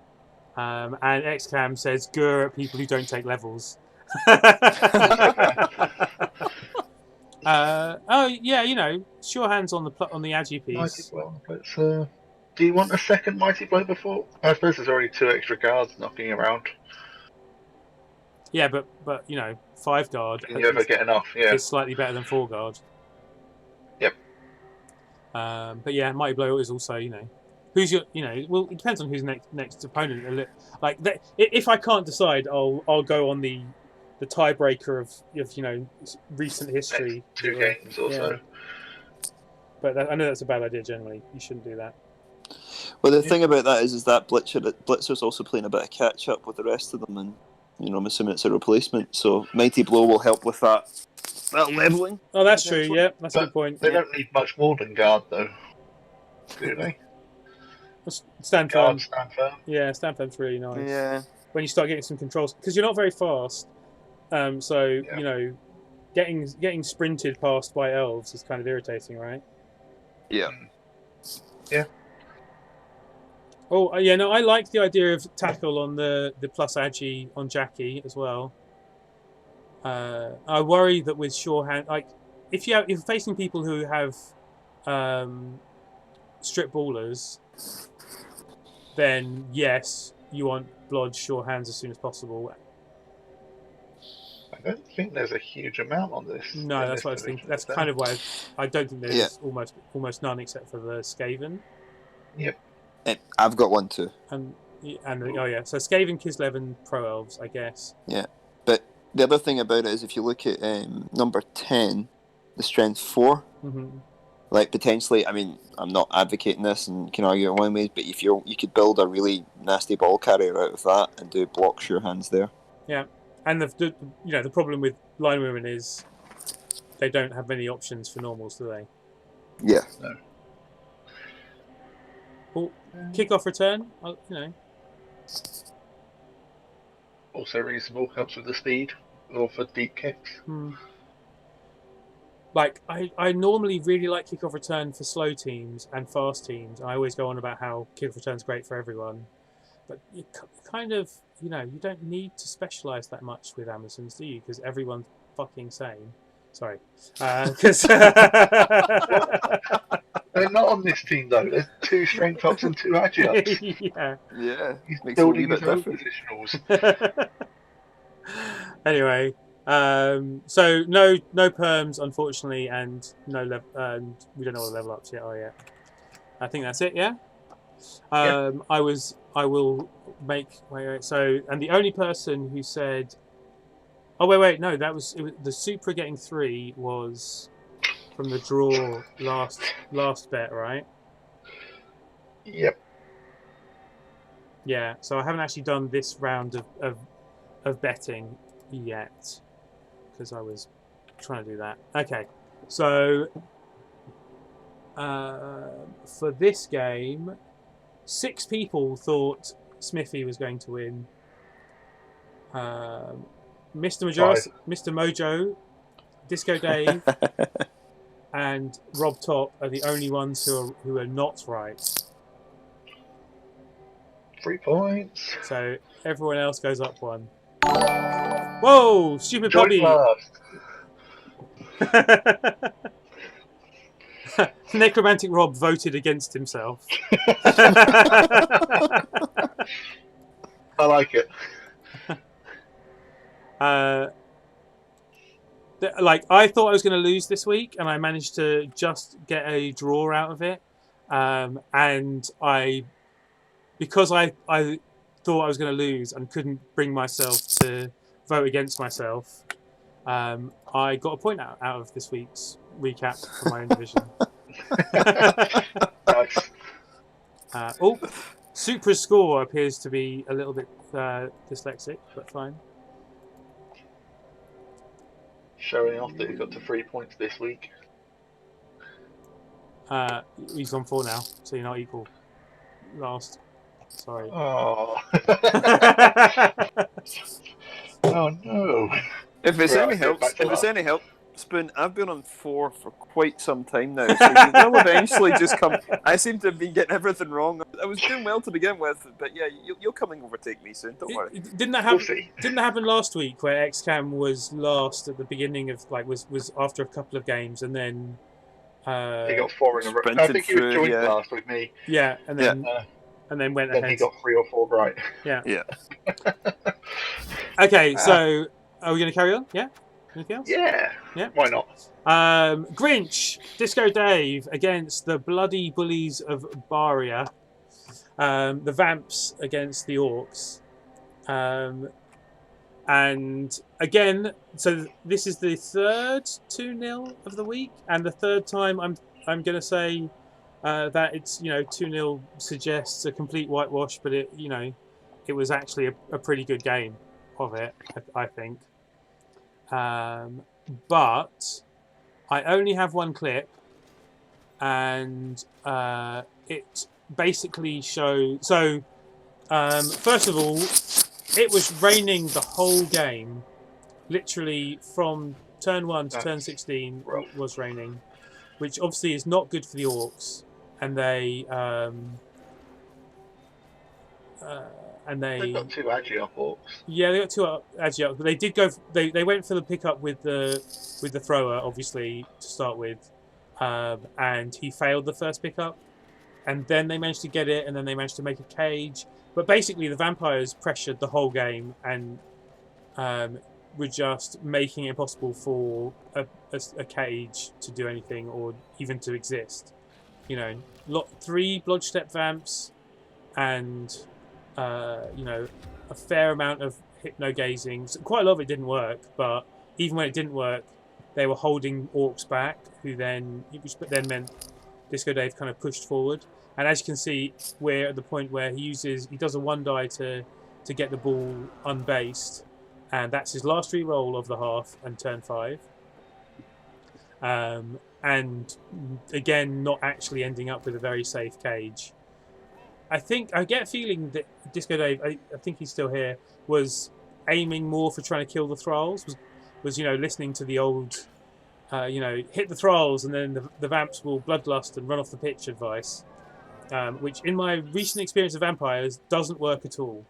and XCam says "Grr" at people who don't take levels. Oh yeah, sure hands on the agi piece.
Mighty blow on the blitzer. Do you want a second mighty blow before? I suppose there's already 2 extra guards knocking around.
Yeah, but 5 guard.
Can you ever get enough? Yeah.
Is slightly better than 4 guard.
Yep.
But yeah, mighty blow is also who's your well, it depends on who's next opponent. Like if I can't decide, I'll go on the tiebreaker of recent history.
Next 2 games or so.
But I know that's a bad idea. Generally, you shouldn't do that.
Well, the thing about that is that Blitzer's also playing a bit of catch up with the rest of them, and I'm assuming it's a replacement. So Mighty Blow will help with that leveling.
Oh, that's true. Yeah, that's a good point.
They don't need much more than guard, though, do they?
Stand firm.
Stand firm.
Yeah, stand firm's really nice.
Yeah.
When you start getting some controls, because you're not very fast, getting sprinted past by elves is kind of irritating, right?
Yeah.
Yeah.
Oh, yeah, no, I like the idea of tackle on the plus agi on Jackie as well. I worry that with sure hand, like if you're facing people who have strip ballers, then yes, you want Blodge sure hands as soon as possible.
I don't think there's a huge amount on this.
No, that's what I was thinking. That's kind of why I don't think there's almost none except for the Skaven.
Yep.
I've got one too.
And so Skaven, Kislev, and Pro Elves, I guess.
Yeah, but the other thing about it is if you look at number 10, the strength 4, like potentially, I mean, I'm not advocating this and can argue it one way, but if you could build a really nasty ball carrier out of that and do block sure hands there. Yeah.
And the problem with line women is they don't have many options for normals, do they?
Yeah.
No.
Well, kick-off return,
Also reasonable, helps with the speed, or for deep kicks.
Like, I normally really like kick-off return for slow teams and fast teams. I always go on about how kick-off return's great for everyone. But you kind of, you don't need to specialise that much with Amazons, do you? Because everyone's fucking sane. Sorry. Because
They're not on this team, though. There's 2 strength ups and 2 agi ups.
Yeah.
He's building his own positionals.
Anyway, so no perms, unfortunately, and and we don't know what the level ups yet are yet. I think that's it, yeah? I will make so, and the only person who said no, that was the Supra getting 3 was from the draw last bet, right?
Yep.
Yeah, so I haven't actually done this round of betting yet because I was trying to do that. Okay, so for this game, 6 people thought Smithy was going to win. MrMoJoRisin, Mr. Mojo, Disco Dave, and Rob Top are the only ones who are not right.
3 points.
So everyone else goes up 1. Whoa, stupid puppy! Necromantic Rob voted against himself.
I like it.
I thought I was going to lose this week, and I managed to just get a draw out of it. And because I thought I was going to lose and couldn't bring myself to vote against myself, I got a point out of this week's recap for my own division.
Nice.
Supra's score appears to be a little bit dyslexic, but fine.
Showing off that he got to 3 points this week.
He's on 4 now, so you're not equal. Last. Sorry.
Oh. Oh no.
If it's
Right,
any help,
back to that.
Spoon, I've been on 4 for quite some time now, so you will eventually just come. I seem to have been getting everything wrong. I was doing well to begin with, but yeah, you'll come and overtake me soon. Don't worry.
Didn't that happen last week where XCAM was last at the beginning of was after a couple of games and then
he got 4 in a row. I think he was joined last with me.
Yeah, and then went
then
ahead.
He got 3 or 4 right.
Yeah.
Yeah.
Okay, so are we going to carry on? Yeah. Anything else?
Yeah. Why not?
Grinch, Disco Dave against the Bloody Bullies of Baria. The Vamps against the Orcs. And again, so this is the third 2-0 of the week, and the third time I'm going to say that it's 2-0 suggests a complete whitewash, but it was actually a pretty good game of it, I think. But I only have one clip, and it basically shows. So, first of all, it was raining the whole game. Literally from turn 1 to turn 16 was raining, which obviously is not good for the Orcs. And they
got 2 Agiok Orcs.
Yeah, they got 2 Agiok, but they did go. They went for the pickup with the thrower, obviously to start with, and he failed the first pickup, and then they managed to get it, and then they managed to make a cage. But basically, the vampires pressured the whole game and were just making it impossible for a cage to do anything or even to exist. 3 Blodgestep vamps and a fair amount of hypno-gazing. So quite a lot of it didn't work, but even when it didn't work, they were holding Orcs back, which then meant Disco Dave kind of pushed forward. And as you can see, we're at the point where he does a 1-die to get the ball unbased, and that's his last re-roll of the half and turn 5. And again, not actually ending up with a very safe cage. I get a feeling that Disco Dave, I think he's still here, was aiming more for trying to kill the thralls. Was listening to the old, hit the thralls and then the vamps will bloodlust and run off the pitch advice. Which, in my recent experience of vampires, doesn't work at all.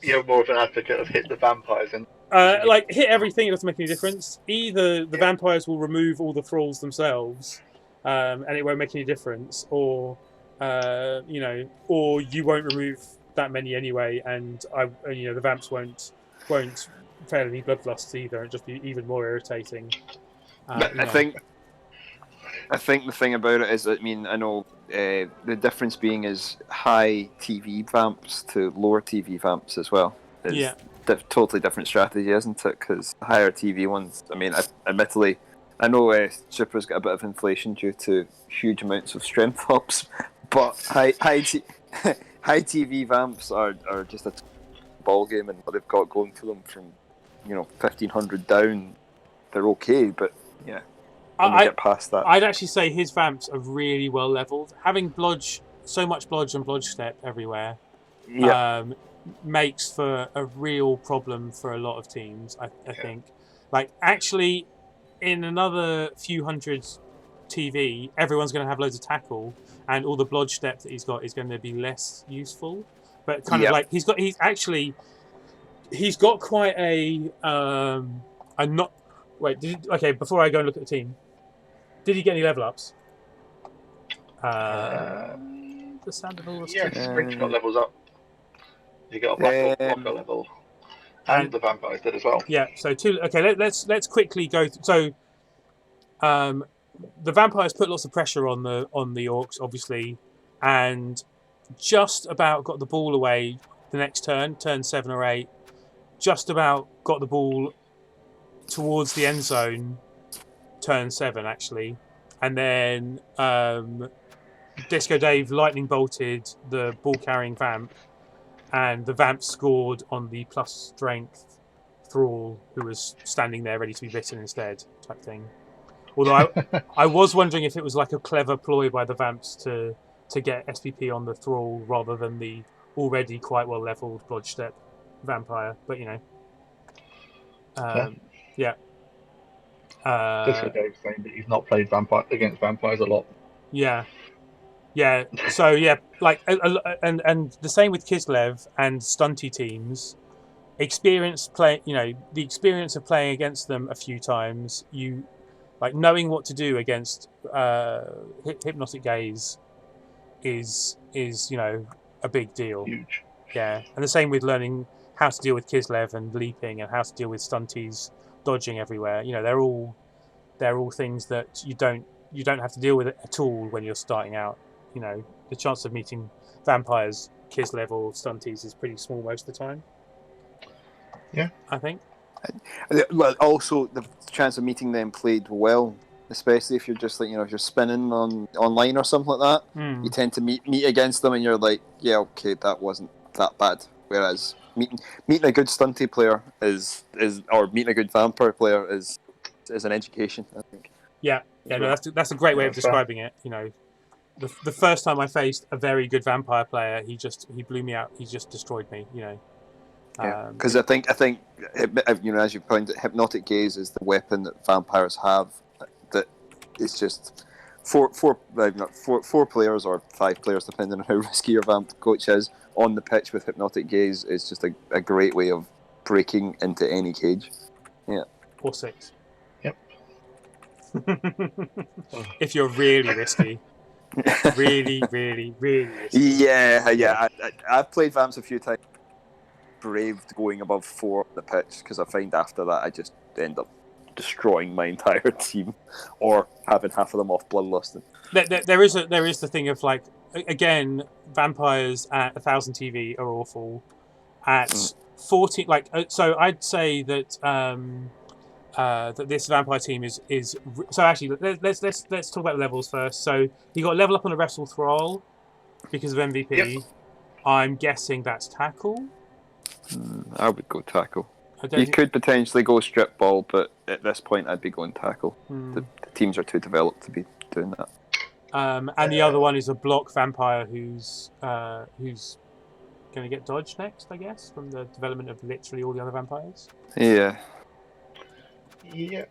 You're more of an advocate of hit the vampires and
hit everything. It doesn't make any difference. Either the vampires will remove all the thralls themselves, and it won't make any difference, or or you won't remove that many anyway, and the vamps won't fail any bloodlusts either, and just be even more irritating.
I think the thing about it is, I know the difference being is high TV vamps to lower TV vamps as well. It's totally different strategy, isn't it? Because higher TV ones, admittedly, I know Supra's got a bit of inflation due to huge amounts of strength ups, but high TV vamps are just a ball game, and what they've got going to them from 1500 down, they're okay, but yeah. Get past that.
I'd actually say his vamps are really well leveled. Having so much Blodge and Blodge Step everywhere makes for a real problem for a lot of teams, I think. Like, actually, in another few hundred TV, everyone's going to have loads of tackle, and all the Blodge Step that he's got is going to be less useful. But kind of like, he's got quite a not... Wait, before I go and look at the team, did he get any level ups? The sound of all the stuff.
Sprinch got levels up. He got a black blocker level, and the vampires did as well.
Yeah. So 2. Okay, let's quickly go. So, the vampires put lots of pressure on the Orcs, obviously, and just about got the ball away the next turn 7 or 8, just about got the ball towards the end zone, turn 7 actually, and then Disco Dave lightning bolted the ball carrying Vamp, and the Vamp scored on the plus strength Thrall, who was standing there ready to be bitten instead, type thing. Although I was wondering if it was like a clever ploy by the Vamps to get SPP on the Thrall rather than the already quite well leveled Blodgestep Vampire, but you know. Yeah.
Disco Dave's saying that he's not played against vampires a lot.
Yeah. So yeah, like and the same with Kislev and stunty teams. The experience of playing against them a few times, you like knowing what to do against hypnotic gaze is a big deal.
Huge.
Yeah, and the same with learning how to deal with Kislev and leaping, and how to deal with stunties dodging everywhere. They're all things that you don't have to deal with at all when you're starting out. The chance of meeting vampires Kislev or stunties is pretty small most of the time.
Yeah,
I think.
Well, also the chance of meeting them played well, especially if you're just like if you're spinning online or something like that. You tend to meet against them, and you're like, yeah, okay, that wasn't that bad. Whereas meeting a good stunty player or meeting a good vampire player is an education, I think.
Yeah, no, that's a great way of describing it. The first time I faced a very good vampire player, he blew me out. He just destroyed me.
Yeah, because I think as you pointed, hypnotic gaze is the weapon that vampires have. That it's just four players or 5 players, depending on how risky your vamp coach is, on the pitch with hypnotic gaze is just a great way of breaking into any cage. Yeah,
or 6.
Yep.
If you're really risky. really, really, really risky.
Yeah. I've played vamps a few times. Braved going above 4 on the pitch, because I find after that I just end up destroying my entire team or having half of them off bloodlusting.
There is the thing of like, again, vampires at 1000 TV are awful. At 40, like, so I'd say that that this vampire team is so actually let's talk about the levels first. So you got level up on a wrestle thrall because of MVP. Yep. I'm guessing that's tackle.
I would go tackle. You could potentially go strip ball, but at this point I'd be going tackle. The teams are too developed to be doing that.
And the other one is a block vampire who's going to get dodged next, I guess, from the development of literally all the other vampires.
Yeah.
Yeah,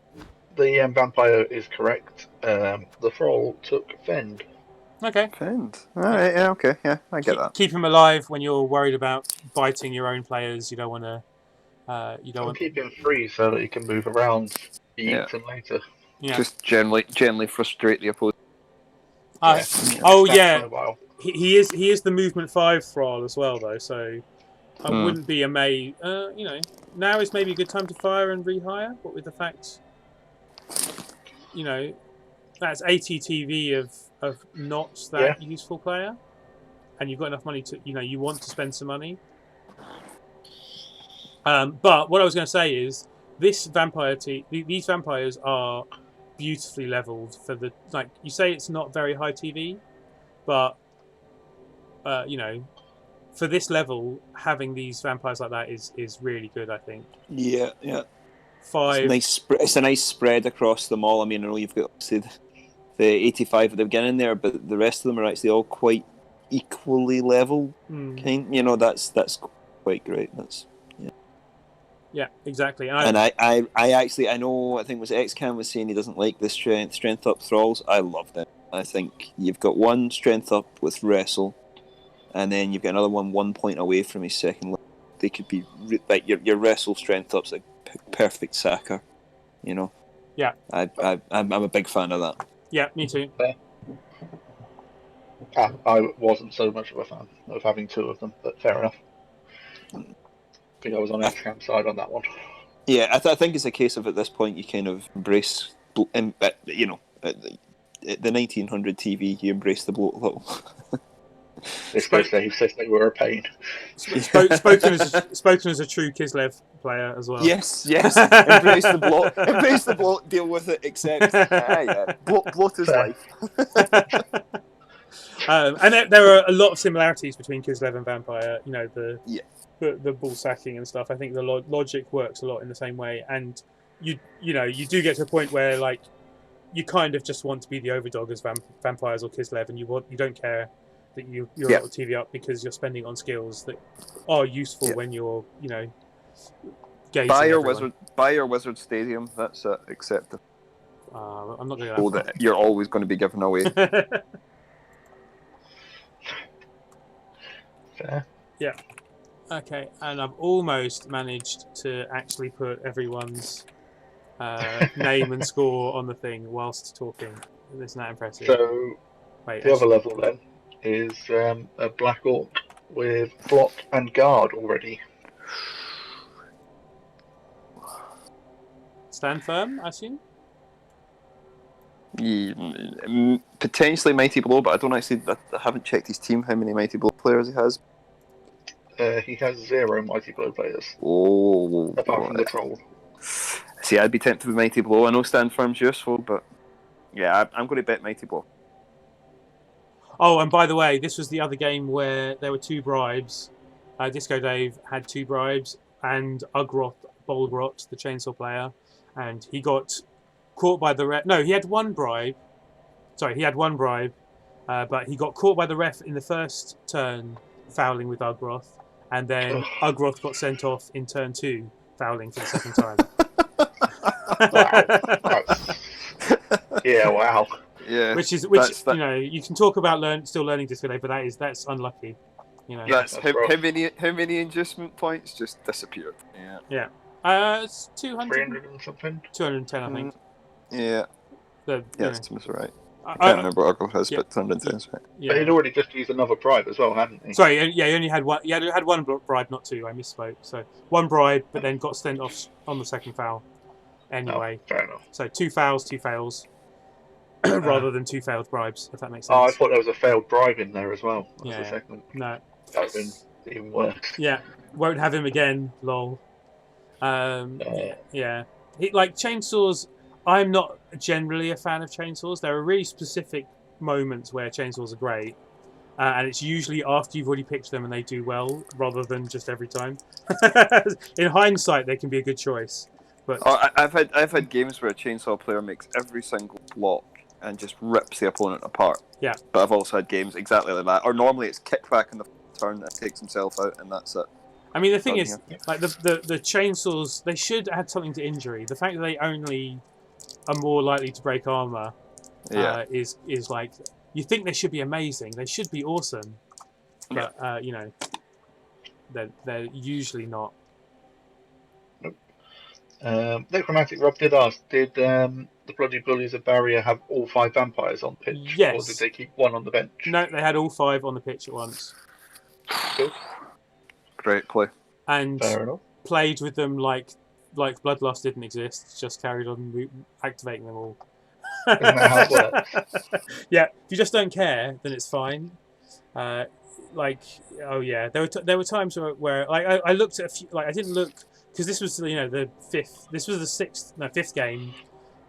the vampire is correct. The thrall took Fend.
Okay.
Fend. All right. Yeah. Okay. Yeah, I get that.
Keep him alive when you're worried about biting your own players. You don't want to.
Keep him free so that he can move around. Be eaten later.
Yeah. Just generally frustrate the opponent.
Oh yeah. He is the movement 5 thrall as well though, so I wouldn't be amazed. Now is maybe a good time to fire and rehire, but with the fact, that's 80 TV of not that useful player, and you've got enough money to, you want to spend some money. But what I was going to say is this vampire these vampires are beautifully leveled for the, like, you say it's not very high TV, but for this level, having these vampires like that is really good, I think.
Yeah.
5.
It's a nice spread across them all. I mean, I know you've got the 85 at the beginning there, but the rest of them are actually all quite equally level. That's quite great. That's
yeah, exactly.
And I know, I think it was XCAM was saying he doesn't like the strength up thralls. I love them. I think you've got one strength up with wrestle, and then you've got another 1 point away from his second level. They could be like your wrestle strength up's a perfect sacker.
Yeah.
I'm
a big fan of that.
Yeah, me too.
I wasn't so much of a fan of having 2 of them, but fair enough. I think I was on XCAM's side on that one.
Yeah, I think it's a case of at this point you kind of embrace, at the 1900 TV, you embrace the bloat a little.
This guy says they were a pain.
Spoken as a true Kislev player as well.
Yes. Embrace the bloat. Embrace the bloat. Deal with it. Accept. Bloat is
Fair.
life.
And there are a lot of similarities between Kislev and Vampire. You know, the ball sacking and stuff. I think the logic works a lot in the same way, and you do get to a point where like you kind of just want to be the overdog as Vampires or Kislev, and you don't care that you're a little TV up because you're spending on skills that are useful when you're gauging
buy your wizard stadium. That's it. Accept it.
I'm not going
to that you're always going to be given away.
Fair.
Yeah. Okay, and I've almost managed to actually put everyone's name and score on the thing whilst talking. Isn't that impressive?
So other level then is a Black Orc with block and guard already.
Stand firm, I assume?
Yeah, potentially Mighty Blow, but I don't actually. I haven't checked his team. How many Mighty Blow players he has?
He has 0 Mighty Blow players.
Oh,
apart from the troll.
See, I'd be tempted with Mighty Blow. I know Stand Firm's useful, but yeah, I'm going to bet Mighty Blow.
Oh, and by the way, this was the other game where there were 2 bribes. Disco Dave had 2 bribes, and Ugroth Bolgrot, the chainsaw player, and he got caught by the ref. No, he had 1 bribe. Sorry, he had 1 bribe, but he got caught by the ref in the first turn, fouling with Ugroth, and then Ugroth got sent off in turn 2, fouling for the second time.
Wow. Yeah, wow.
Yeah,
which you can talk about still learning Disco Dave, but that's unlucky. You know,
that's how many inducement points just disappeared.
Yeah. It's 200.
300 and something.
210, I think.
Yeah. That seems right. I can't remember what Ugroth has, but 210 is right.
Yeah. But he'd already just used another bribe as well, hadn't he?
Sorry, he only had one. He had 1 bribe, not 2. I misspoke. So 1 bribe, but then got sent off on the second foul. Anyway,
fair enough.
So 2 fouls, 2 fails, rather than 2 failed bribes, if that makes sense.
Oh, I thought there was a failed bribe in there as well.
That's
the second.
No.
That would have been even worse.
Yeah, won't have him again. Lol. Yeah. Like chainsaws. I'm not generally a fan of chainsaws. There are really specific moments where chainsaws are great, and it's usually after you've already picked them and they do well, rather than just every time. In hindsight, they can be a good choice. But
I've had games where a chainsaw player makes every single block and just rips the opponent apart.
Yeah.
But I've also had games exactly like that. Or normally it's kicked back in the turn and takes himself out, and that's it.
I mean, the thing is, like the chainsaws, they should add something to injury. The fact that they only are more likely to break armor is like, you think they should be amazing. They should be awesome, but they're usually not.
Necromantic Rob did ask, did the Bloody Bullies of Barrier have all 5 vampires on pitch?
Yes.
Or did they keep 1 on the bench?
No, they had all 5 on the pitch at once.
Cool.
Great play.
And
fair enough.
Played with them like Bloodlust didn't exist, just carried on activating them all.
Isn't that how it works?
Yeah, if you just don't care, then it's fine. There were times where I looked at a few, I didn't look, because this was the fifth game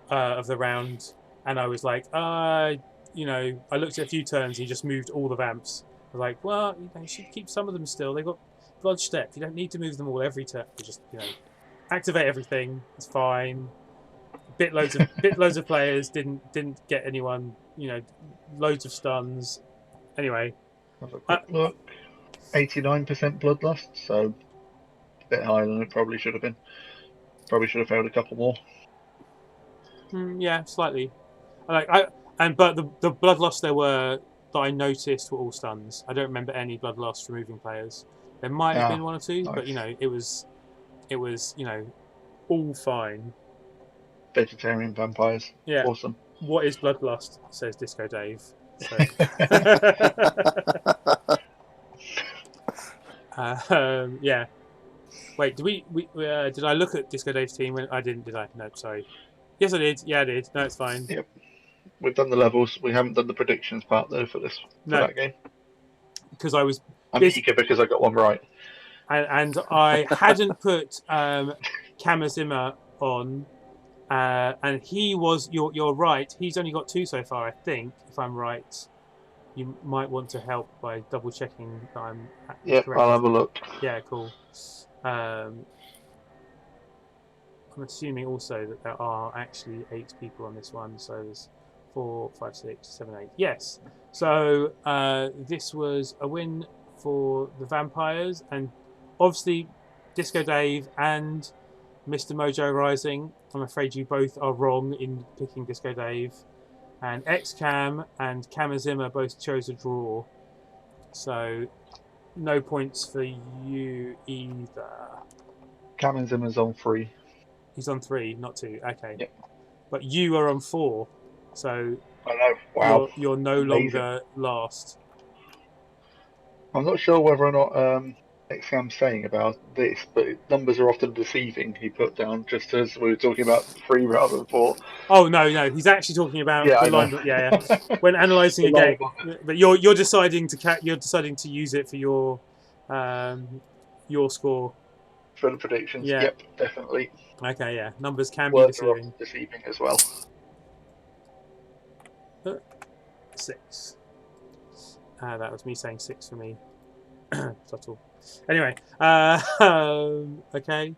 of the round, and I was like, I looked at a few turns and he just moved all the vamps. I was like, well, you should keep some of them still. They've got Blood Step. You don't need to move them all every turn. You just activate everything. It's fine. Bit loads of players didn't get anyone. Loads of stuns. Anyway,
have a quick look. 89% Bloodlust, so a bit higher than it probably should have been. Probably should have failed a couple more.
Yeah, slightly. But the Bloodlust there were that I noticed were all stuns. I don't remember any Bloodlust removing players. There might have been 1 or 2, nice. But it was all fine.
Vegetarian vampires.
Yeah.
Awesome.
What is Bloodlust? Says Disco Dave. So. Yeah. Wait, did I look at Disco Dave's team? I didn't, did I? No, sorry. Yes, I did. Yeah, I did. No, it's fine.
Yep. We've done the levels. We haven't done the predictions part though for that game.
because I was
I'm eager because I got one right.
and I hadn't put Kamazima on, and he was. You're right. He's only got 2 so far, I think, if I'm right. You might want to help by double checking that I'm
Yep,
correct.
I'll have a look.
Yeah, cool. I'm assuming also that there are actually 8 people on this one, so there's 4, 5, 6, 7, 8. Yes. So this was a win for the Vampires, and obviously Disco Dave and MrMoJoRisin. I'm afraid you both are wrong in picking Disco Dave. And XCam and Kamazima both chose a draw. So no points for you either.
Kamazim's on 3.
He's on 3, not 2. Okay.
Yep.
But you are on 4. So
I know. Wow.
you're no
Amazing.
longer last.
I'm not sure whether or not XCam's saying about this, but numbers are often deceiving. He put down just as we were talking about 3 rather than 4.
Oh no, he's actually talking about
Yeah,
the
I know.
line. Yeah. When analysing
The
a game,
line-
but you're deciding to use it for your score.
For the predictions,
Yeah.
yep, definitely.
Okay, yeah. Numbers can be
Words are
deceiving.
often deceiving as well.
6. That was me saying 6 for me. Subtle. Anyway, okay.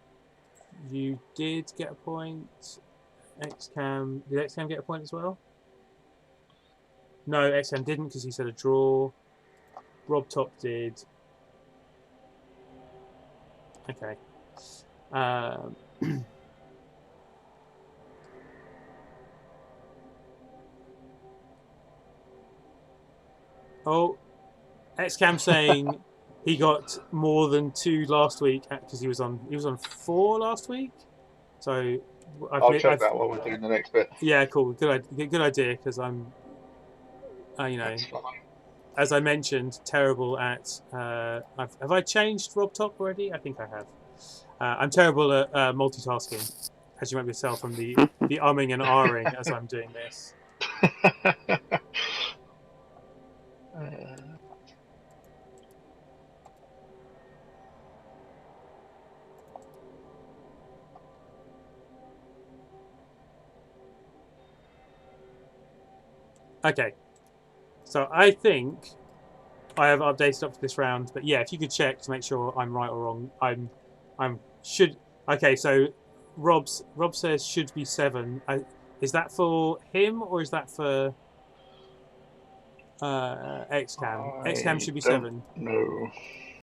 You did get a point. XCam. Did XCam get a point as well? No, XCam didn't because he said a draw. Rob Top did. Okay. Oh, XCam saying he got more than 2 last week because he was on 4 last week. So
I'll check that while we're doing the next bit.
Yeah, cool. Good idea because I'm,
That's fine.
as I mentioned, terrible at. Have I changed Rob Top already? I think I have. I'm terrible at multitasking, as you might be able to tell from the umming and ahhing as I'm doing this. Okay, so I think I have updated up to this round, but yeah, if you could check to make sure I'm right or wrong, I'm should. Okay, so Rob says should be 7. Is that for him or is that for XCam? XCam should be 7.
No.